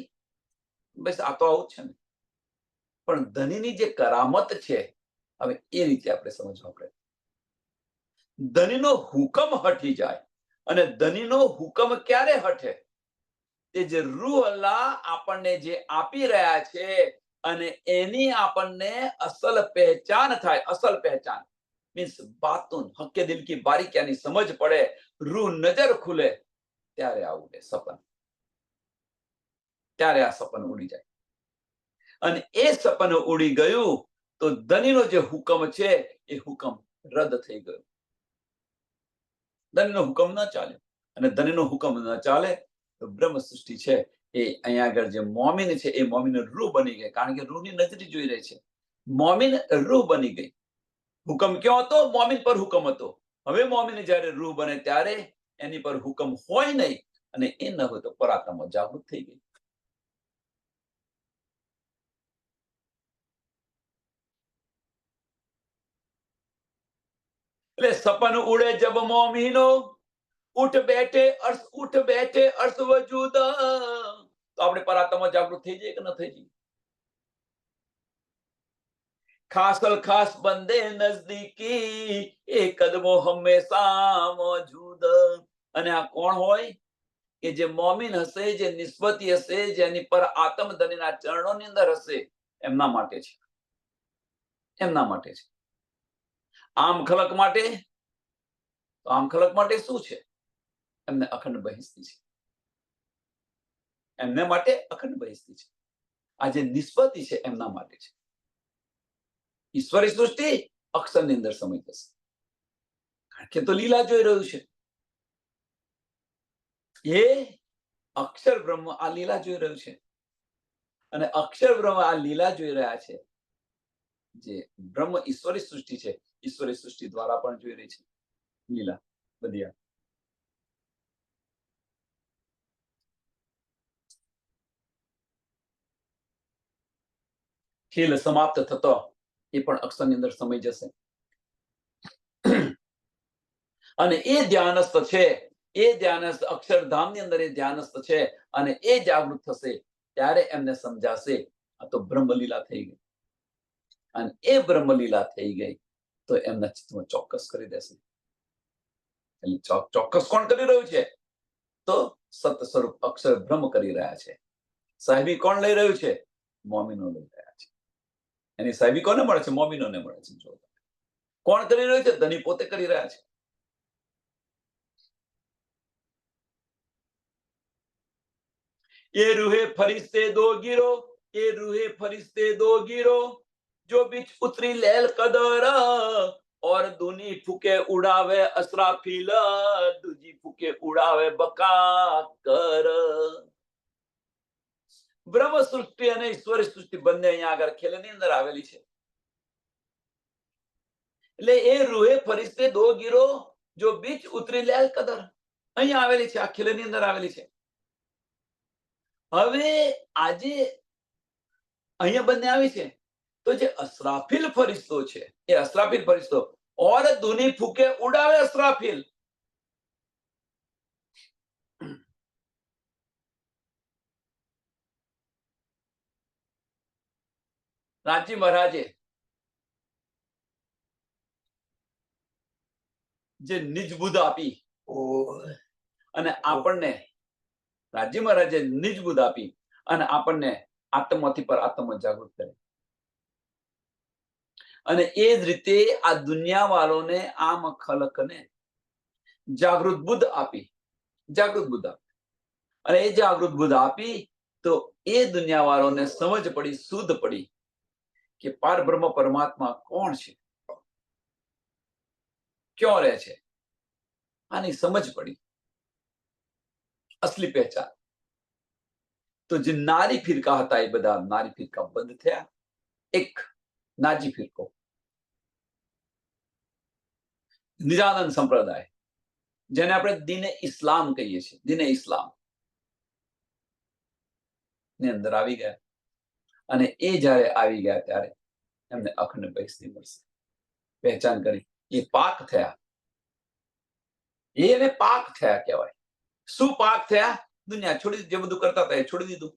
Speaker 1: બસ આ તો આવું જ છે ને, પણ ધનીની જે કરામત છે હવે એ રીતે આપણે સમજવા પ્રયત્ન. ધનીનો હુકમ હટી જાય, અને ધનીનો હુકમ ક્યારે હટે? એ જે રૂહ અલ્લાહ આપણને જે આપી રહ્યા છે અને એની આપણને અસલ પહેચાન થાય. અસલ પહેચાન मीन्स बातून हक्के दिल की बारीकियानी समझ पड़े, रूह नजर खुले, ત્યારે આવું લે સપન, ત્યારે આ સપન ઉડી જાય. અને એ સપન ઉડી ગયું તો ધનીનો જે હુકમ છે એ હુકમ રદ થઈ ગયો. ધનીનો હુકમ ન ચાલ્યો, અને ધનીનો હુકમ ન ચાલે તો બ્રહ્મ સૃષ્ટિ છે એ અહીંયા આગળ જે મોમીન છે એ મોમીન રૂહ બની ગઈ, કારણ કે રૂહની નજરી જોઈ રહી છે. મોમીન રૂહ બની ગઈ. હુકમ ક્યાં હતો? મોમીન પર હુકમ હતો. હવે મોમીન જ્યારે રૂહ બને ત્યારે એની પર હુકમ હોય નહીં, અને એ ન હોય તો પરાત્મા જાગૃત થઈ ગઈ. એટલે સપન ઉડે જબ મોમીનો, ઉઠ બેઠે અર્થ વજૂદ. તો આપણે પરાત્મા જાગૃત થઈ જઈએ કે ન થઈ જઈએ? ખાસલ ખાસ બંદે નજદીકી, એ કદમો હંમેશા મોજૂદ. અને આ કોણ હોય? કે જે મોમીન હશે, જે નિસ્બતી હશે, જેની પર આત્મ ધનીના ચરણોની અંદર હશે, એમના માટે છે. એમના માટે છે. આમ ખલક માટે, તો આમ ખલક માટે શું છે? એમને અખંડ બહિસ્તી છે. એમને માટે અખંડ બહિસ્તી છે. આ જે નિસ્બતી છે એમના માટે છે. ઈશ્વરી સૃષ્ટિ અક્ષરની અંદર સમય થશે, કારણ કે તો લીલા જોઈ રહ્યું છે. એ અક્ષર બ્રહ્મ આ લીલા જોઈ રહ્યું છે, અને અક્ષર બ્રહ્મ આ લીલા જોઈ રહ્યા છે. જે બ્રહ્મ ઈશ્વરી સૃષ્ટિ છે, ઈશ્વરી સૃષ્ટિ દ્વારા પણ જોઈ રહી છે લીલા બધી. ખેલ સમાપ્ત થતો એ પણ અક્ષરની અંદર સમય જશે. અને એ ધ્યાનસ્થ છે, એ ધ્યાનસ્થ અક્ષરધામની અંદર એ ધ્યાનસ્થ છે, અને એ જાગૃત થશે ત્યારે એમને સમજાશે આ તો બ્રહ્મલીલા થઈ ગઈ. અને એ બ્રહ્મલીલા થઈ ગઈ તો એમના ચિત્તમાં ચોક્કસ કરી દેશે. ચોક્કસ કોણ કરી રહ્યું છે? તો સત સ્વરૂપ અક્ષર બ્રહ્મ કરી રહ્યા છે. સાહેબી કોણ લઈ રહ્યું છે? મોમીનો લઈ રહ્યા છે. એની સાહેબી કોને મળે છે? મોમીનોને મળે છે. જો કોણ કરી રહ્યું છે? ધની પોતે કરી રહ્યા છે. ये रूहे फरिश्ते दो गिरो, ये रूहे फरिश्ते दो गिरो, जो बीच उतरी लैल कदर, और दूनी फूके उड़ावे असराफील, दूजी फूके उड़ावे बका कर. બ્રહ્મ સૃષ્ટિ અને ઈશ્વરી સૃષ્ટિ બંને અહીંયા આગળ ખેલની અંદર આવેલી છે. એટલે એ રૂહે ફરિશ્તે દો ગીરો, જો બીચ ઉતરી લૈલ કદર અહીંયા આવેલી છે, આ ખેલની અંદર આવેલી છે. હવે આજે અહીંયા બંને આવી છે, તો જે અસરાફીલ ફરિશ્તો છે એ અસરાફીલ ફરિશ્તો ઓર ધૂની ફૂકે ઉડાવે અસરાફીલ. રાજી મહારાજે જે નિજ બુદ્ધ આપી, અને આપણને રાજી મહારાજે નિજ બુદ્ધ આપી અને આપણને આત્માથી પર આત્મા જાગૃત કરે. અને એ જ રીતે આ દુનિયા વાળોને આમ ખલકને જાગૃત બુદ્ધ આપી, જાગૃત બુદ્ધ આપી. અને એ જાગૃત બુદ્ધ આપી તો એ દુનિયા વાળોને સમજ પડી, શુદ્ધ પડી કે પાર બ્રહ્મ પરમાત્મા કોણ છે, ક્યાં રહે છે. આની સમજ પડી, અસલી પહેચાન. તો જે નારી ફિરકા હતા એ બધા નારી ફિરકા બંધ થયા. એક નાજી ફિરકો, નિરાનંદ સંપ્રદાય, જેને આપણે દિને ઇસ્લામ કહીએ છીએ, દિને ઇસ્લામ ની અંદર આવી ગયા. અને એ જ્યારે આવી ગયા ત્યારે એમને અખંડ બહિસ્તી મળશે. પહેચાન કરી, એ પાક થયા. એને પાક થયા કહેવાય. શું પાક થયા? દુનિયા છોડી, જે બધું કરતા હતા એ છોડી દીધું,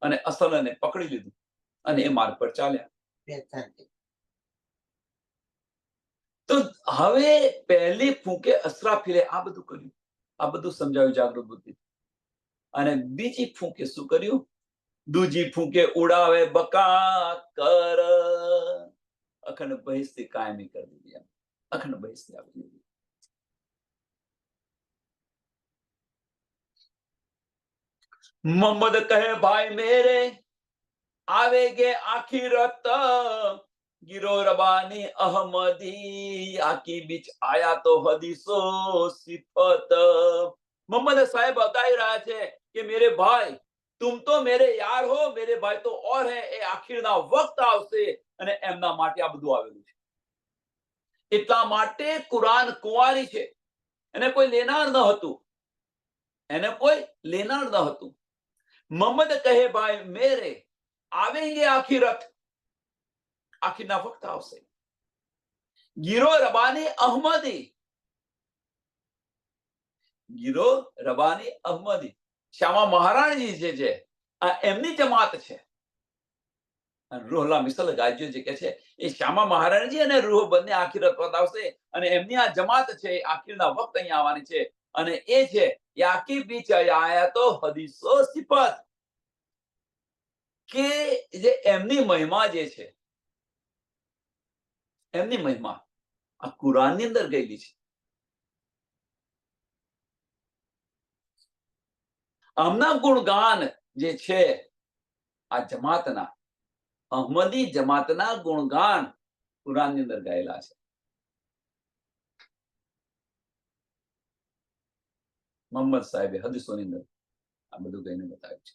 Speaker 1: અને અસલને પકડી લીધું, અને એ માર્ગ પર ચાલ્યા. તો હવે પહેલી ફૂંકે અસરાફીલે આ બધું કર્યું, આ બધું સમજાવ્યું જાગૃત બુદ્ધિ. અને બીજી ફૂંકે શું કર્યું? દૂજી ફૂંકે ઉડાવે બકા કર. અખંડ બહિસ્તી કાયમી કરી દીધી. એમ અખંડ બહિસ્તી આપી દીધી. मोहम्मद कहे भाई मेरे आवेगे आखिरत गिरो रबानी अहमदी आकी बीच आया तो हदीसो सिफत. मोहम्मद साहब बताई रहा છે કે મેરે ભાઈ तुम तो मेरे यार हो, मेरे भाई तो और है. એ આખીરના વખત આવશે અને એમના માટે આ બધું આવેલું છે. એટલા માટે કુરાન કુંવારી છે. એને કોઈ લેનાર ન હતું. એને કોઈ લેનાર ન હતું. मोहम्मद कहे भाई मेरे आवेंगे आखिरत, आखिरना वक्त आवશે. ગીરો રબાની અહમદી, ગીરો રબાની અહમદી, શ્યામા મહારાણીજી જે છે આ એમની જમાત છે. રૂહલા મિસલ ગાજ્યો જે કે છે એ શ્યામા મહારાણીજી અને રૂહ બંને આખિરત વખત આવશે અને એમની આ જમાત છે એ આખિરના વખત અહીંયા આવવાની છે અને એ છે યાકી બીચ આયા તો હદીસો સિફત કે જે એમની મહિમા જે છે એમની મહિમા આ કુરાનની અંદર ગયેલી છે. આમના ગુણગાન જે છે આ જમાતના અહમદી જમાતના ગુણગાન કુરાનની અંદર ગાયેલા છે. મોહમ્મદ સાહેબે હદીસોની અંદર આ બધું કહીને બતાવ્યું છે.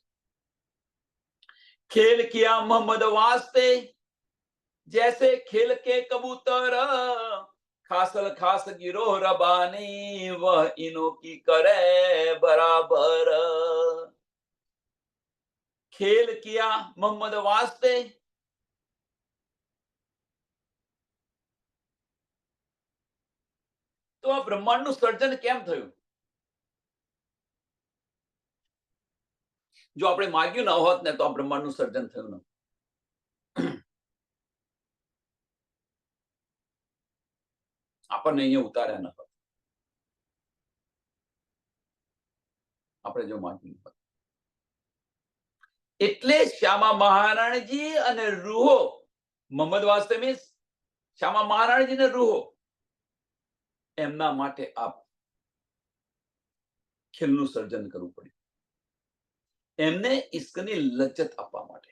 Speaker 1: ખેલ કિયા મોહમ્મદ વાસ્તે जैसे खेल के कबूतर खासल खास गिरोह रबानी वह इनो की करे बराबर. खेल किया मोहम्मद वास्ते તો આ બ્રહ્માંડનું સર્જન કેમ થયું? જો આપણે માગ્યું ન હોત ને તો આ બ્રહ્માંડનું સર્જન થયું ન. આપણને અહીંયા ઉતાર્યા ન હોત આપણે જો માગ્યું હોત. એટલે શ્યામા મહારાણીજી અને રૂહો મોહમ્મદ વાસ્તે મીન્સ શ્યામા મહારાણીજી ને રૂહો એમના માટે આપ ખેલનું સર્જન કરવું પડ્યું. એમને ઇશ્કની લજ્જત આપવા માટે.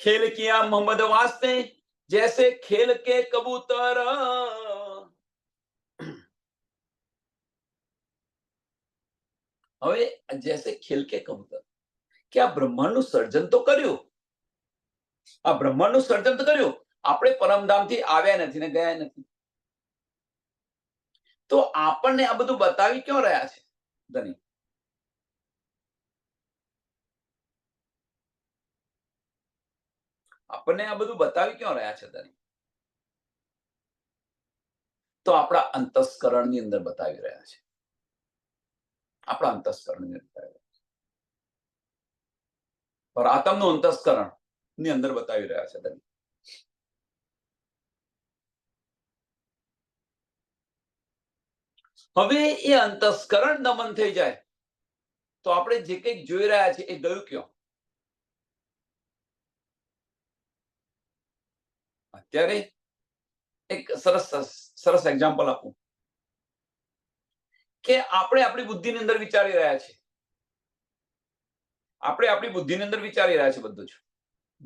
Speaker 1: खेल किया मोहम्मद वास्ते जैसे खेल के कबूतर. હવે જૈસે ખેલ કે કબૂતર કે આ બ્રહ્માંડનું સર્જન તો કર્યું. આ બ્રહ્માંડનું સર્જન તો કર્યું. આપણે પરમધામથી આવ્યા નથી ને ગયા નથી. તો આપણને આ બધું બતાવી ક્યાં રહ્યા છે ધની? આપણને આ બધું બતાવી ક્યાં રહ્યા છે ધની? તો આપણા અંતસ્કરણની અંદર બતાવી રહ્યા છે. આપણા અંતસ્કરણની અંદર બતાવી રહ્યા છે. પર આત્મનું અંતસ્કરણ ની અંદર બતાવી રહ્યા છે ધની. હવે એ અંતસ્કરણ દમન થઈ જાય તો આપણે જે કંઈક જોઈ રહ્યા છે એ ગયું ક્યાં? અત્યારે એક સરસ એક્ઝામ્પલ આપું કે આપણે આપણી બુદ્ધિની અંદર વિચારી રહ્યા છીએ. આપણે આપણી બુદ્ધિની અંદર વિચારી રહ્યા છે. બધું જ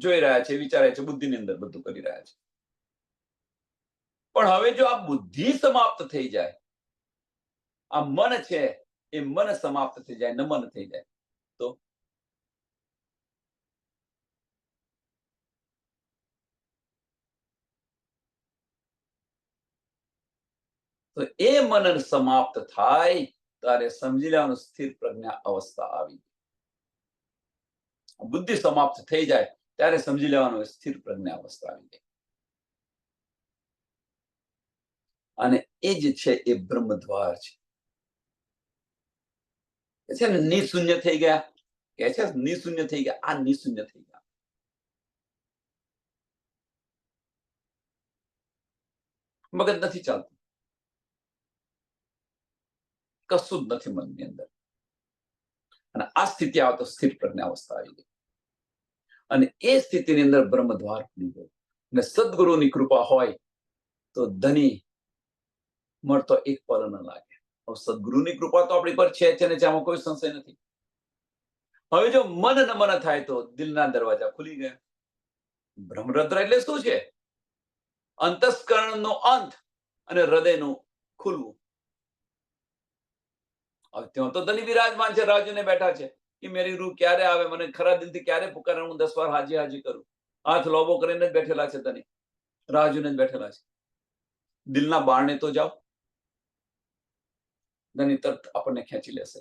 Speaker 1: જોઈ રહ્યા છે, વિચારે છે, બુદ્ધિની અંદર બધું કરી રહ્યા છે. પણ હવે જો આ બુદ્ધિ સમાપ્ત થઈ જાય, આ મન છે એ મન સમાપ્ત થઈ જાય, નમન થઈ જાય તો એ મન સમાપ્ત થાય ત્યારે સમજી લેવાનું સ્થિર પ્રજ્ઞા અવસ્થા આવી. બુદ્ધિ સમાપ્ત થઈ જાય ત્યારે સમજી લેવાનું સ્થિર પ્રજ્ઞા અવસ્થા આવી ગઈ. અને એ જ છે એ બ્રહ્મદ્વાર છે ને નિશૂન્ય થઈ ગયા. કે છે નિશૂન્ય થઈ ગયા. આ નિશૂન્ય થઈ ગયા. મગજ નથી ચાલતું, કશું જ નથી મનની અંદર. અને આ સ્થિતિ આવે તો સ્થિર પ્રજ્ઞાવસ્થા આવી ગઈ, અને એ સ્થિતિની અંદર બ્રહ્મદ્વાર ખુલી ગયું. અને સદગુરુની કૃપા હોય તો ધની મળતો એક પલ ન લાગે. સદગુરુની કૃપા તો આપણી પર છે ને, આમાં કોઈ સંશય નથી. હવે જો મન નમન થાય તો દિલના દરવાજા ખુલી ગયા. બ્રહ્મરંધ્ર એટલે શું છે? અંતસ્કરણનો અંત અને હૃદયનું ખુલવું. હવે ત્યાં તો ધની વિરાજમાન છે, રાજુને બેઠા છે કે મેરી રૂહ ક્યારે આવે, મને ખરા દિલથી ક્યારે પુકારે, હું 10 વાર હાજી હાજી કરું. હાથ લોબો કરીને જ બેઠેલા છે ધની, રાજુને જ બેઠેલા છે. દિલના બારણે તો જાઓ, ધની તરત આપણને ખેંચી લેશે.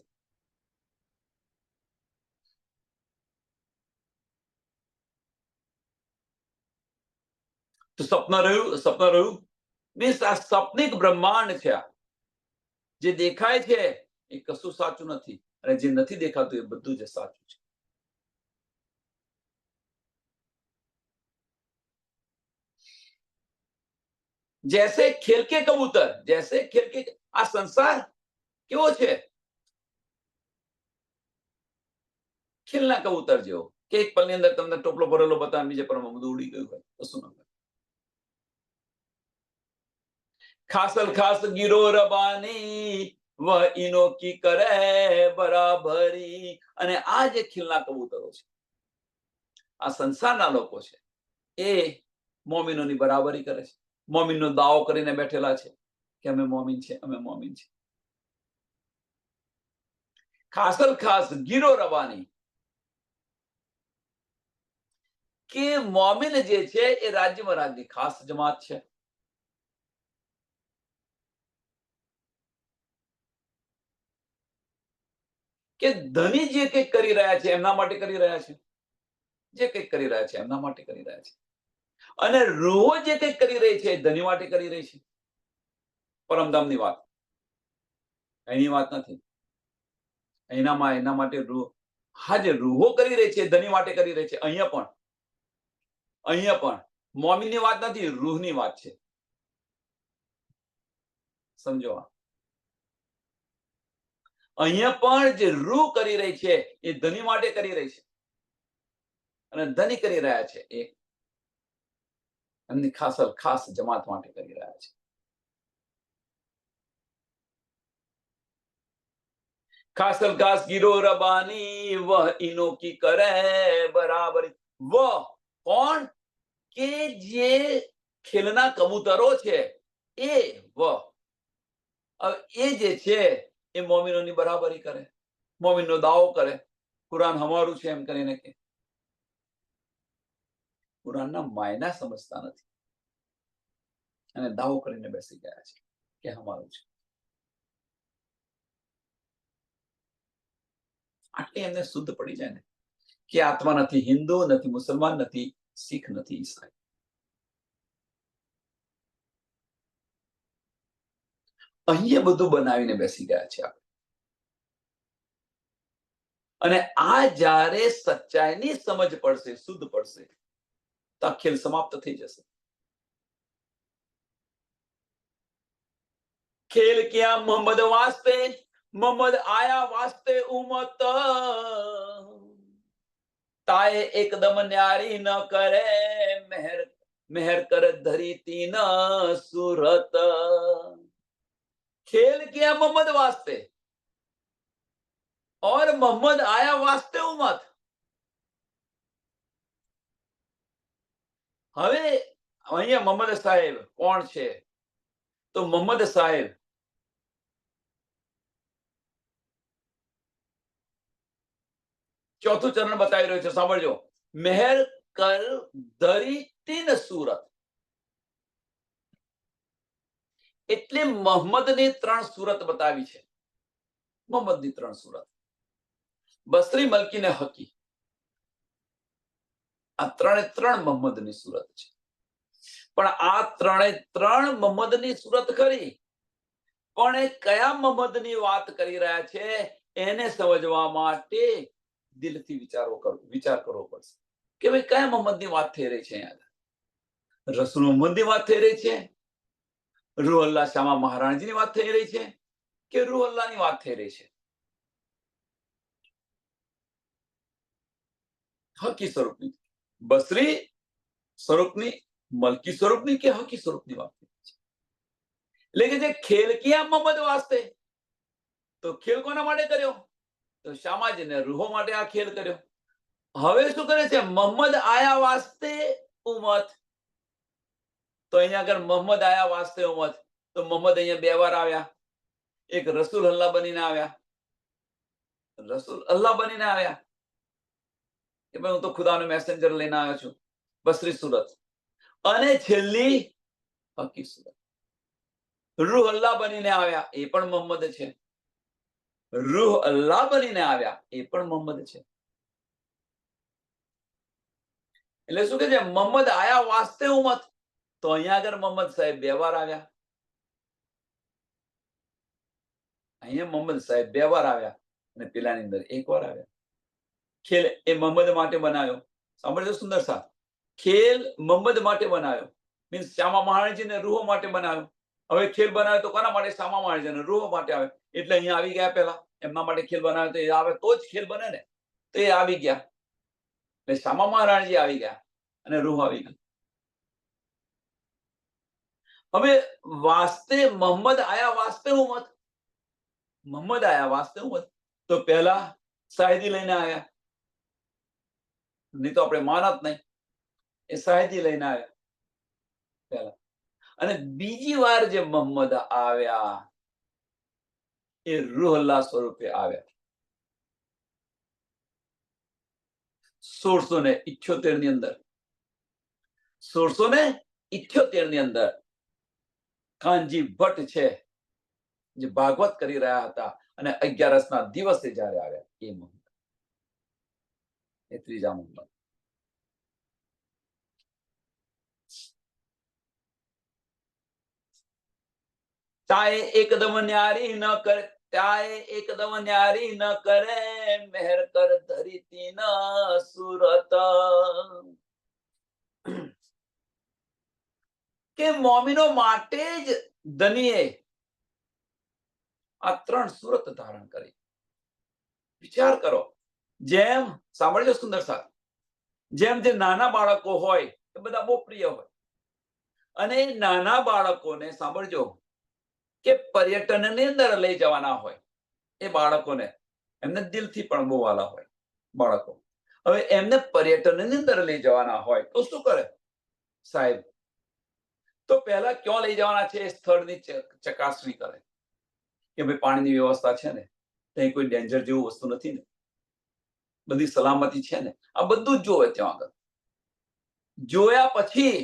Speaker 1: તો સપન રહ્યું મીન્સ આ સપનિક બ્રહ્માંડ છે. આ જે દેખાય છે એ કશું સાચું નથી, અને જે નથી દેખાતું એ બધું જ સાચું છે. જૈસે ખેલ કે કબૂતર, જૈસે ખેલ કે, આ સંસાર કેવો છે? ખેલના કબૂતર જેવો, કે એક પલની અંદર તમને ટોપલો ભરેલો બતાવે, બીજે પલમાં બધું ઉડી ગયું હોય, કશું ન હોય. ખાસલ ખાસ ગીરો રબાની વહ ઇનો કી કરે બરાબરી. અને આ જે ખીલના કબૂતરો છે, આ સંસારના લોકો છે, એ મોમિનોની બરાબરી કરે છે. મોમિનનો દાવો કરીને બેઠેલા છે કે અમે મોમિન છે, અમે મોમિન છે. ખાસલ ખાસ ગીરો રબાની, કે મોમિન જે છે એ રાજ્ય મહારાજની ખાસ જમાત છે. કે ધની જે કંઈક કરી રહ્યા છે એમના માટે કરી રહ્યા છે, જે કંઈક કરી રહ્યા છે એમના માટે કરી રહ્યા છે. અને રૂહો જે કંઈક કરી રહી છે ધની માટે કરી રહી છે. પરમધામની વાત, એની વાત નથી. એના માટે રૂહ, હા, જે રૂહો કરી રહી છે ધની માટે કરી રહી છે. અહીંયા પણ મોમિનની વાત નથી, રૂહની વાત છે. સમજો, અહીંયા પણ જે રૂહ કરી રહી છે એ ધની માટે કરી રહી છે, અને ધની કરી રહ્યા છે એ એમની ખાસ જમાત માટે કરી રહ્યા છે. ખાસલ ખાસ ગીરો રબાની વહ ઇનો કી કરે બરાબરી. વહ કોણ? કે જે ખેલના કબૂતરો છે એ વહ, એ જે છે એ મોમિનોની બરાબરી કરે, મોમિનનો દાવો કરે, કુરાન હમારું છે એમ કરીને કે. કુરાનના માયના સમજતા નથી અને દાવો કરીને બેસી ગયા છે કે હમારું છે. આટલી એમને શુદ્ધ પડી જાય ને કે આત્મા નથી હિન્દુ, નથી મુસલમાન, નથી શીખ, નથી ઈસાઈ. અહીંયા બધું બનાવીને બેસી ગયા છે. અને આ જ્યારે સચ્ચાઈની સમજ પડશે, શુદ્ધ પડશે, તો આ ખેલ સમાપ્ત થઈ જશે. ખેલ કિયા મોહમ્મદ વાસ્તે, મોહમ્મદ આયા વાસ્તે ઉમત, તાએ એકદમ ન્યારી ન કરે मेहर कर धरी तीन सूरत. खेल किया मोहम्मद वास्ते और मोहम्मद आया वास्ते उम्मत. હવે અહીંયા મોહમ્મદ સાહેબ કોણ છે? તો મોહમ્મદ સાહેબ ચોથું ચરણ બતાવી રહ્યો છે, સાંભળજો. મેહર કર ધરી તીન સુરત, એટલે મોહમ્મદની 3 સુરત બતાવી છે. મોહમ્મદની 3 સુરત, બસરી, મલકી ને હકી. આ 3 મોહમ્મદની સુરત છે. પણ આ 3 મોહમ્મદની સુરત ખરી, પણ એ કયા મોહમ્મદની વાત કરી રહ્યા છે એને સમજવા માટે દિલથી વિચાર કરવો પડશે કે ભાઈ કયા મોહમ્મદની વાત થઈ રહી છે. અહીંયા રસૂલ મોહમ્મદની વાત થઈ રહી છે, રૂહ અલ્લાહ શામા મહારાણીજીની વાત થઈ રહી છે, કે રૂહ અલ્લાહની વાત થઈ રહી છે? હકી સ્વરૂપની, બસરી સ્વરૂપની, મલકી સ્વરૂપની કે હકી સ્વરૂપની વાત છે. એટલે કે જે ખેલ કિયા મોહમ્મદ વાસ્તે, તો ખેલ કોના માટે કર્યો? તો શામાજી ને રૂહો માટે આ ખેલ કર્યો. હવે શું કરે છે? મોહમ્મદ આયા વાસ્તે ઉમત. તો અહીંયા આગળ મોહમ્મદ આયા વાસ્તે ઉમત, તો મોહમ્મદ અહીંયા 2 વાર આવ્યા. એક રસૂલ અલ્લાહ બનીને આવ્યા, રસૂલ અલ્લાહ બનીને આવ્યા કે ભાઈ હું તો ખુદાનો મેસેન્જર લઈને આવ્યો છું, બસરી સુરત. અને છેલ્લી હકી સુરત, રૂહ અલ્લાહ બનીને આવ્યા, એ પણ મોહમ્મદ છે. રૂહ અલ્લાહ બનીને આવ્યા, એ પણ મોહમ્મદ છે. એટલે શું કે છે? મોહમ્મદ આયા વાસ્તે ઉમત. તો અહીંયા આગળ મોહમ્મદ સાહેબ 2 વાર આવ્યા, અહીંયા મોહમ્મદ સાહેબ 2 વાર આવ્યા અને પેલાની અંદર 1 વાર આવ્યા. ખેલ એ મોહમ્મદ માટે બનાવ્યો. સાંભળજો સુંદર સાથ, ખેલ મોહમ્મદ માટે બનાવ્યો, મીન્સ શ્યામા મહારાજને રૂહો માટે બનાવ્યો. હવે ખેલ બનાવ્યો તો કોના માટે? શ્યામા મહારાજને રૂહો માટે આવે. એટલે અહીંયા આવી ગયા. પેલા એમના માટે ખેલ બનાવ્યો, તો એ આવે તો જ ખેલ બને ને. તો એ આવી ગયા, એટલે શ્યામા મહારાજજી આવી ગયા અને રૂહ આવી ગઈ. હવે વાસ્તે મોહમ્મદ આયા વાસ્તે ઉમત, મોહમ્મદ આયા વાસ્તે ઉમત. તો પહેલા શાહિદી લઈને આવ્યા, નહીં તો આપણે માનત નહીં. એ શાહિદી લઈને આવ્યા પહેલા. અને બીજી વાર જે મોહમ્મદ આવ્યા એ રૂહ અલ્લાહ સ્વરૂપે આવ્યા. 1678 ની અંદર, 1678 ની અંદર કાનજી ભટ્ટ છે જે ભાગવત કરી રહ્યા હતા, અને 11 ના દિવસે જ્યારે આવ્યા એ મોહમ્મદ, એ ત્રીજા મોહમ્મદ. ચાહે એકદમ ન્યારી ન કરે, ચાહે એકદમ ન્યારી ન કરે, મહેર કર ધરતી ન સુરત. કે મોમિનો માટે જ ધનીએ આ 3 સુરત ધારણ કરી. વિચાર કરો, જેમ સાંભળજો સુંદર સાથ, જેમ જે નાના બાળકો હોય એ બધા બહુ પ્રિય હોય, અને નાના બાળકોને સાંભળજો કે પર્યટનની અંદર લઈ જવાના હોય એ બાળકોને, એમને દિલથી પણ બહુ વાલા હોય બાળકો. હવે એમને પર્યટનની અંદર લઈ જવાના હોય તો શું કરે સાહેબ? તો પહેલા ક્યાં લઈ જવાના છે એ સ્થળની ચકાસણી કરે કે ભાઈ પાણીની વ્યવસ્થા છે ને, ત્યાં કોઈ ડેન્જર જેવું વસ્તુ નથી ને, બધી સલામતી છે ને, આ બધું જ જોવે. ત્યાં આગળ જોયા પછી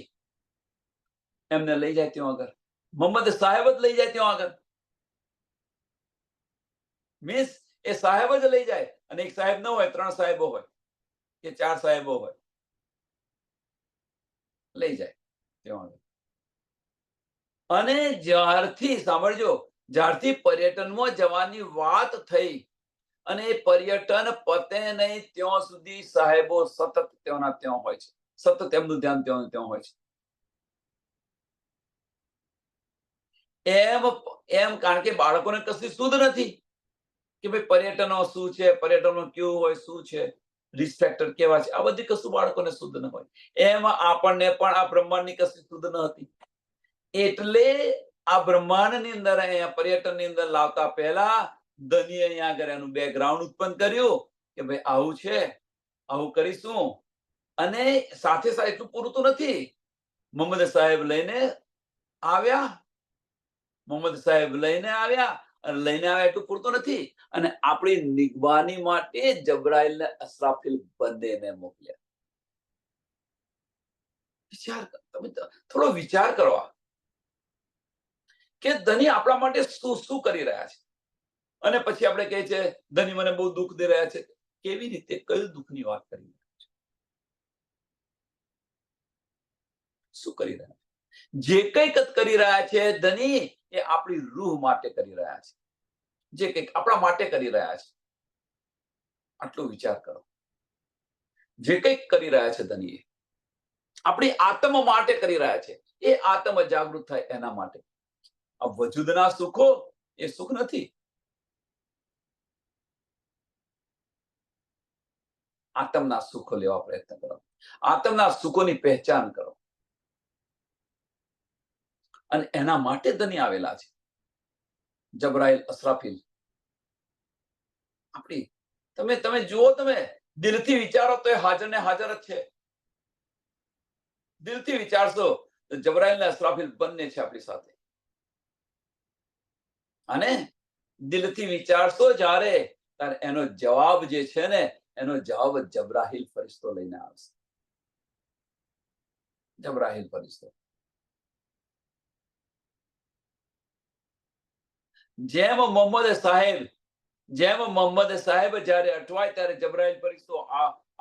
Speaker 1: એમને લઈ જાય ત્યાં આગળ. મોહમ્મદ સાહેબ જ લઈ જાય ત્યાં આગળ, મીન્સ એ સાહેબ જ લઈ જાય. અને એક સાહેબ ન હોય, 3 સાહેબો હોય કે 4 સાહેબો હોય, લઈ જાય ત્યાં આગળ. અને જ્યારથી સાંભળજો, જ્યારથી પર્યટનમાં જવાની વાત થઈ અને એ પર્યટન પતે નહીં ત્યાં સુધી સાહેબો સતત ત્યાંના ત્યાં હોય છે, સતત એમનું ધ્યાન ત્યાં ત્યાં હોય છે. એમ કારણ કે બાળકોને કશી શુદ્ધ નથી કે ભાઈ પર્યટનો શું છે, પર્યટનો કેવું હોય, શું છે, રિસ્પેક્ટર કેવા છે, આ બધી કશું બાળકોને શુદ્ધ ન હોય. એમ આપણને પણ આ બ્રહ્માંડની કશી શુદ્ધ ન હતી. એટલે આ બ્રહ્માંડની અંદર અહીંયા પર્યટનની અંદર લાવતા પહેલા ધનીએ અહીંયા આગળ એનું બેકગ્રાઉન્ડ ઉત્પન્ન કર્યું કે ભાઈ આવું છે, આવું કરીશું. અને સાથે સાથે એટલું પૂરું તો નથી, મોહમ્મદ સાહેબ લઈને આવ્યા, મોહમ્મદ સાહેબ લઈને આવ્યા, અને લઈને આવ્યા એટલું પૂરતું નથી, અને આપણી નિગવાની માટે જબરાઈલ ને અસરાફીલ બંનેને મોકલ્યા. વિચાર, તમે થોડો વિચાર કરો કે ધની આપણા માટે શું શું કરી રહ્યા છે. અને પછી આપણે કહે છે ધની મને બહુ દુઃખ દે રહ્યા છે. કેવી રીતે, કયું દુઃખની વાત કરી રહ્યા છે? શું કરી રહ્યા છે? જે કંઈક કરી રહ્યા છે ધની, એ આપણી રૂહ માટે કરી રહ્યા છે. જે કંઈક આપણા માટે કરી રહ્યા છે, આટલો વિચાર કરો. જે કંઈક કરી રહ્યા છે ધની, આપણી આત્મ માટે કરી રહ્યા છે. એ આત્મ જાગૃત થાય એના માટે. આ વજૂદના સુખો એ સુખ નથી. આત્મના સુખો લેવા પ્રયત્ન કરો. આત્મના સુખોની પહેચાન કરો. અને એના માટે ધની આવેલા છે. જબરાઈલ, અસરાફીલ. આપણી તમે જુઓ, તમે દિલથી વિચારો તો એ હાજર ને હાજર જ છે. દિલથી વિચારશો તો જબરાઈલ ને અસરાફીલ બંને છે આપણી સાથે. અને દિલથી વિચારશો જ્યારે, ત્યારે એનો જવાબ જે છે ને, એનો જવાબ જબરાઈલ ફરિશ્તો લઈને આવશે. જબરાઈલ ફરિશ્તો. જેમ મોહમ્મદ સાહેબ જ્યારે અટવાય ત્યારે જબરાઈલ ફરિશ્તો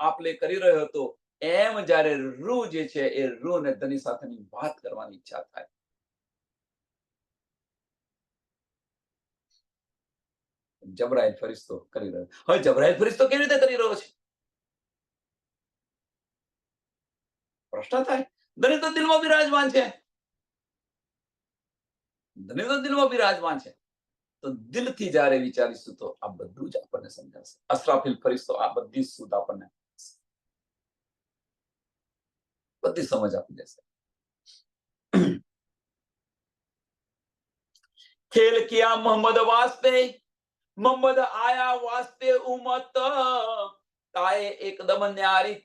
Speaker 1: આપલે કરી રહ્યો હતો, એમ જ્યારે રૂહ જે છે એ રૂહ ને ધની સાથેની વાત કરવાની ઈચ્છા થાય. જબરાઈલ ફરિશ્તો કરી રહ્યો. હવે જબરાઈલ ફરિશ્તો કેવી રીતે કરી રહ્યો છે? પ્રશ્ન થાય. ધની તો દિલમાં બિરાજમાન છે. ધની તો દિલમાં બિરાજમાન છે. તો દિલથી જ્યારે વિચારીશું તો આ બધું જ આપણને સમજાશે. અસરાફીલ ફરિશ્તો આ બધી સુધ આપણને, બધી સમજ આપી દેશે. ખેલ કિયા મોહમ્મદ વાસ્તે, મોહમ્મદ આયા વાસ્તે ઉમત, તાએ એકદમ ન્યારી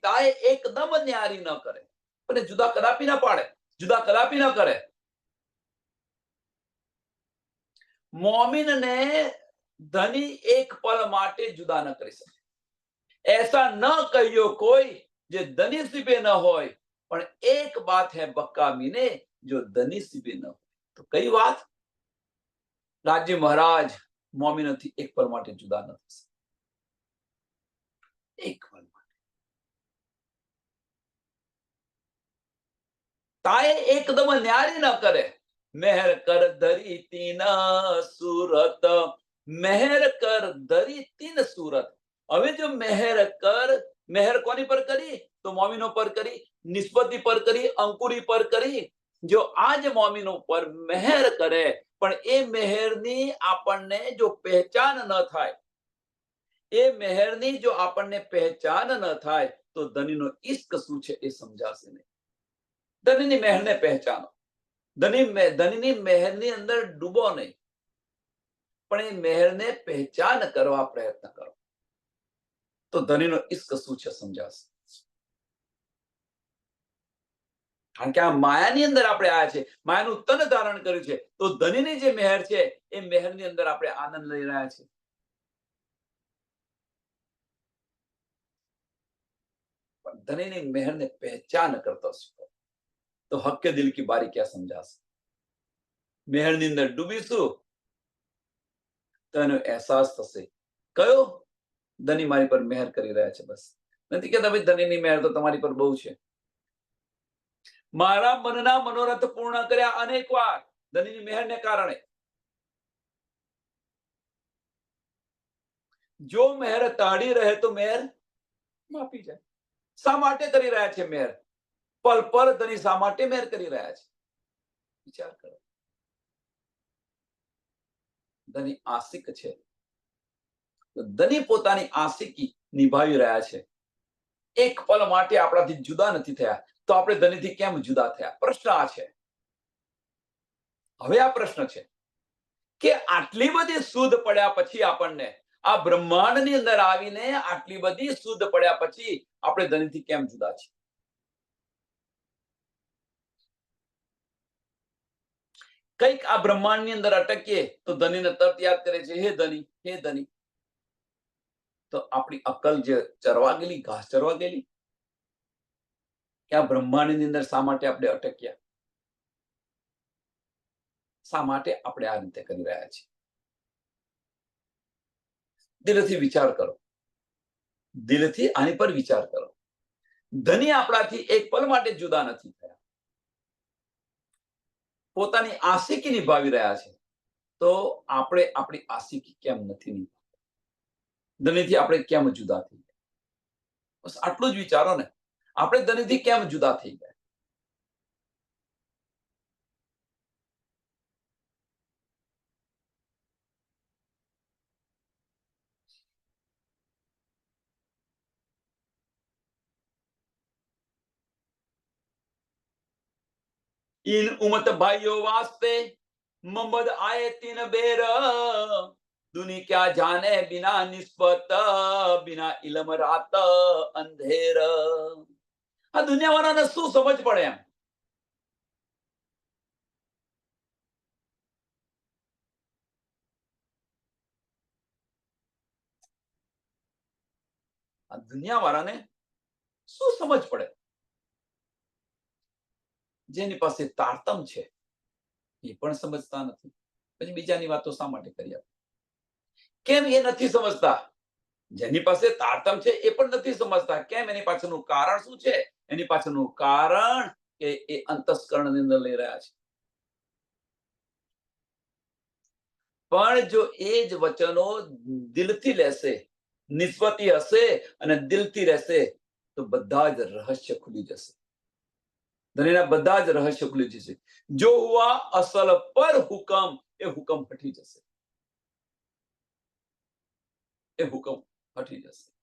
Speaker 1: ન કરે. પણ જુદા કદાપી ના પાડે, જુદા કદાપી ન કરે. મોમિનને ધની એક પલ માટે જુદા ન કરી શકે. ऐसा न कहियो कोई जो धनी सिबे न હોય, પણ એક બાત હે બક્કા મીને જો ધની સિબે ન હોય. તો કઈ વાત? રાજ્ય મહારાજ મોમિનોથી એક પલ માટે જુદા ન થશે. એક પલ માટે. તાએ એકદમ ન્યારી ન કરે. મહેર કર ધરી તીન સુરત, મહેર કર ધરી તીન સુરત. હવે જો મહેર કોની પર કરી? તો મોમિનો પર કરી, નિસ્બતી પર કરી, અંકુરી પર કરી. જો આજ મોમિનો પર મહેર કરે, પણ એ મહેરની આપણને જો પહેચાન ન થાય, એ મહેરની જો આપણને પહેચાન ન થાય, તો ધનીનો ઇશ્ક શું છે એ સમજાશે નહીં. ધનીની મહેરને પહેચાનો. ધનીની મહેરની અંદર ડૂબો નહીં, પણ એ મહેરને પહેચાન કરવા પ્રયત્ન કરો. તો ધનીનો ઇશ્ક શું છે સમજાશે. કારણ કે આ માયાની અંદર આપણે આવ્યા છે, માયાનું તન ધારણ કર્યું છે. તો ધનીની જે મહેર છે એ મહેરની અંદર આપણે આનંદ લઈ રહ્યા છીએ. પણ ધનીની મહેરને પહેચાન કરતો શીખો તો હક્કે દિલ કી બારી ક્યાં સમજાશે. મહેરની અંદર ડૂબીશું તો એનો અહેસાસ થશે, કયો ધની મારી પર મહેર કરી રહ્યા છે. બસ નથી કહેતા ભાઈ ધનીની મહેર તો તમારી પર બહુ છે. મારા મનના મનોરથ પૂર્ણ કર્યા અનેક વાર ધનીની મહેરને કારણે. જો મહેર તાળી રહે તો મહેર માપી જાય. શા માટે કરી રહ્યા છે મહેર? પલ પર ધની શા માટે મહેર કરી રહ્યા છે? વિચાર કરો. ધની આશિક છે, તો ધની પોતાની આશિકી નિભાવી રહ્યા છે. એક પલ માટે આપણાથી જુદા નથી થયા, તો આપણે ધનીથી કેમ જુદા થયા? પ્રશ્ન આ છે. હવે આ પ્રશ્ન છે કે આટલી બધી શુદ્ધ પડ્યા પછી આપણને આ બ્રહ્માંડની અંદર આવીને આટલી બધી શુદ્ધ પડ્યા પછી આપણે ધનીથી કેમ જુદા છીએ? કંઈક આ બ્રહ્માંડની અંદર અટકીએ તો ધનીને તરત યાદ કરે છે, હે ધની, હે ધની. તો આપણી અક્કલ જે ચરવા ગયેલી, ઘાસ ચરવા ગયેલી, કે આ બ્રહ્માંડની અંદર શા માટે આપણે અટક્યા? શા માટે આપણે આ રીતે કરી રહ્યા છીએ? દિલથી વિચાર કરો. દિલથી આની પર વિચાર કરો. ધની આપણાથી એક પલ માટે જુદા નથી થયા. પોતાની આશિકી નિભાવી રહ્યા છે. તો આપણે આપણી આશિકી કેમ નથી નિભાવતા? ધનીથી આપણે કેમ જુદા થઈ ગયા? બસ આટલું જ વિચારો ને. આપણે ધનીથી કેમ જુદા થઈ ગયા? इन उमत भाइयों वास्ते मोहम्मद आए तीन बेर दुनी क्या जाने बिना निस्बत बिना इलम रात अंधेर આ દુનિયાવાળાને શું સમજ પડે એમ આ દુનિયાવાળાને શું સમજ પડે જેની પાસે તારતમ છે એ પણ સમજતા નથી પછી બીજાની વાતો શા માટે કરી આપે કેમ એ નથી સમજતા જેની પાસે તારતમ છે એ પણ નથી સમજતા કેમ એની પાછળનું કારણ શું છે એની પાછળનું કારણ કે એ અંતસ્કરણની અંદર લઈ રહ્યા છે પણ જો એ જ વચનો દિલથી લેશે નિસ્બતી હશે અને દિલથી રહેશે તો બધા જ રહસ્ય ખુલી જશે દુનિયાના બધા જ રહસ્ય ખુલી જશે જો હુઆ અસલ પર હુકમ એ હુકમ હટી જશે એ હુકમ હટી જશે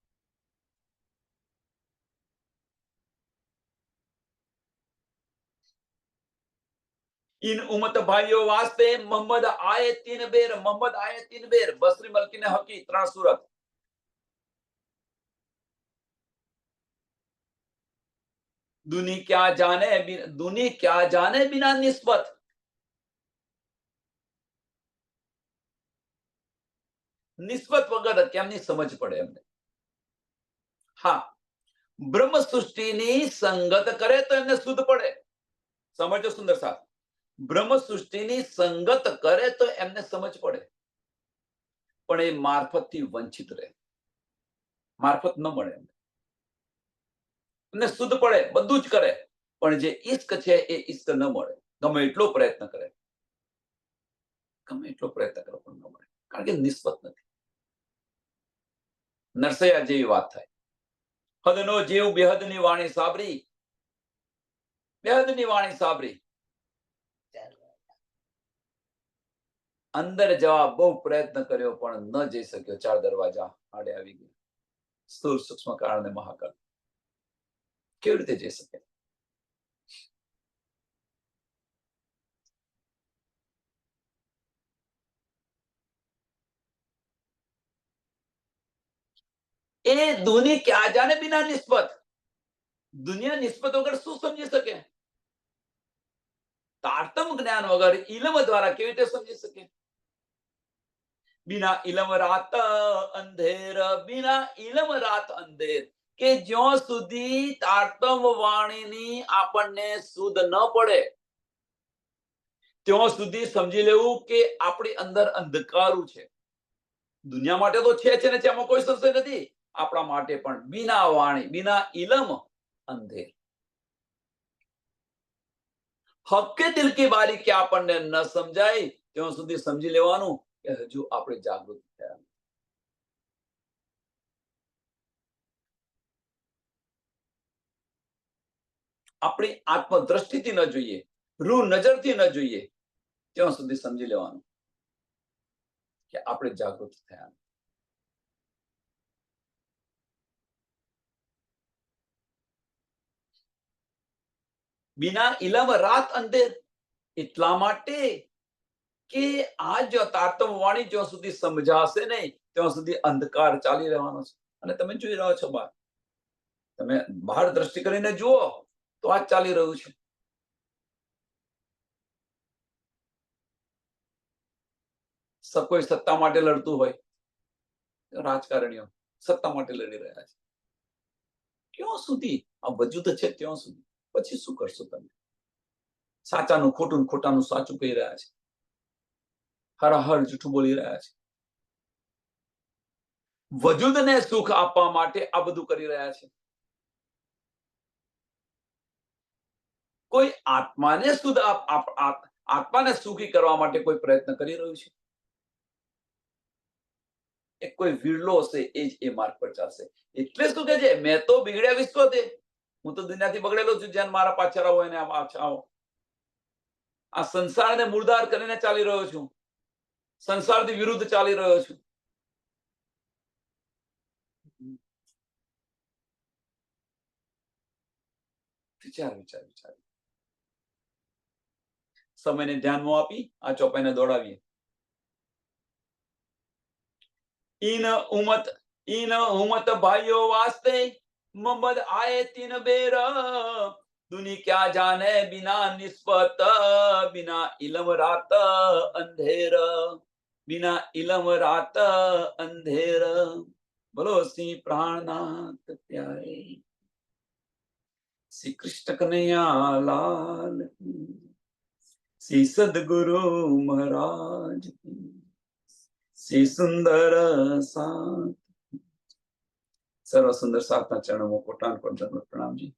Speaker 1: इन उम्मत भाइयों वास्ते मोहम्मद आए तीन बेर बसरी मलकी ने हकी 3 सूरत दुनी क्या जाने बिना निस्बत નિસ્બત વગર કેમની સમજ પડે એમને હા બ્રહ્મ સૃષ્ટિની સંગત કરે તો એમને શુદ્ધ પડે સમજો સુંદર સાહેબ બ્રહ્મ સૃષ્ટિની સંગત કરે તો એમને સમજ પડે પણ એ મારફતથી વંચિત રહે મારફત ન મળે એમને શુદ્ધ પડે બધું જ કરે પણ જે ઈશ્ક છે એ ઈશ્ક ન મળે ગમે એટલો પ્રયત્ન કરે પણ ન મળે કારણ કે નિસ્બત નથી નરસૈયા જેવી વાત થાય હદનો જીવ બેહદની વાણી સાબરી અંદર જવા બહુ પ્રયત્ન કર્યો પણ ન જઈ શક્યો 4 દરવાજા આડે આવી ગયા સ્થૂળ સૂક્ષ્મ કારણ ને મહાકાળ કેવી રીતે જઈ શકે એ દુની ક્યાં જાને બિના નિસ્બત દુનિયા નિસ્બત વગર શું સમજી શકે તારતમ જ્ઞાન વગર ઇલમ દ્વારા કેવી રીતે સમજી શકે बिना इलम रात अंधेर કે જ્યાં સુધી તારતમ વાણીની આપણને શુદ્ધ ન પડે ત્યાં સુધી સમજી લેવું કે આપણી અંદર અંધકારું છે દુનિયા માટે તો છે ને એમાં કોઈ સંશય નથી આપણા માટે પણ बिना વાણી बिना इलम अंधेर હક્કે દિલ કી બારી કે આપણને ન સમજાય ત્યાં સુધી સમજી લેવાનું કે હજુ આપણે જાગૃત થયા આપણી આત્મદ્રષ્ટિથી ન જોઈએ રૂ નજરથી ન જોઈએ ત્યાં સુધી સમજી લેવાનું કે આપણે જાગૃત થયા बिना इलम रात अंधेर એટલા માટે કે આ જો તારતમ વાણી જ્યાં સુધી સમજાશે નહીં ત્યાં સુધી અંધકાર ચાલી રહેવાનો છે અને તમે જોઈ રહ્યા છો બહાર તમે બહાર દ્રષ્ટિ કરીને જુઓ તો આ ચાલી રહ્યું છે કોઈ સત્તા માટે લડતું હોય રાજકારણીઓ સત્તા માટે લડી રહ્યા છે ક્યાં સુધી આ વજૂદ છે ત્યાં સુધી પછી શું કરશો તમે સાચાનું ખોટું ખોટાનું સાચું કહી રહ્યા છે હરાહર જૂઠું બોલી રહ્યા છે વજૂદને સુખ આપવા માટે આ બધું કરી રહ્યા છે કોઈ આત્માને શુદ્ધ આત્માને સુખી કરવા માટે કોઈ પ્રયત્ન કરી રહ્યું છે એ કોઈ વિરલો હશે એ જ એ માર્ગ પર ચાલશે એટલે શું કે છે મેં તો બિગડ્યા વિશ્વથી હું તો દુનિયાથી બગડેલો છું જેમ મારા પાછળ આવો એને પાછા આવો આ સંસારને મુર્દાર કરીને ચાલી રહ્યો છું સંસારથી વિરુદ્ધ ચાલી રહ્યો છું વિચાર સમયને ધ્યાનમાં આપી આ ચોપાઈને દોડાવીએ. इन उमत भाइयों वास्ते मोहम्मद आए 3 बेर दुनी क्या जाने बिना निस्बत बिना इलम रात अंधेर बिना इलम रात अंधेर बोलो श्री प्राणनाथ प्यारे श्री कृष्ण कन्हैया लाल की, श्री सदगुरु महाराज की, श्री सुंदर साथ सर्व सुंदर साथ चरणों में कोटान को जन्म प्रणाम जी.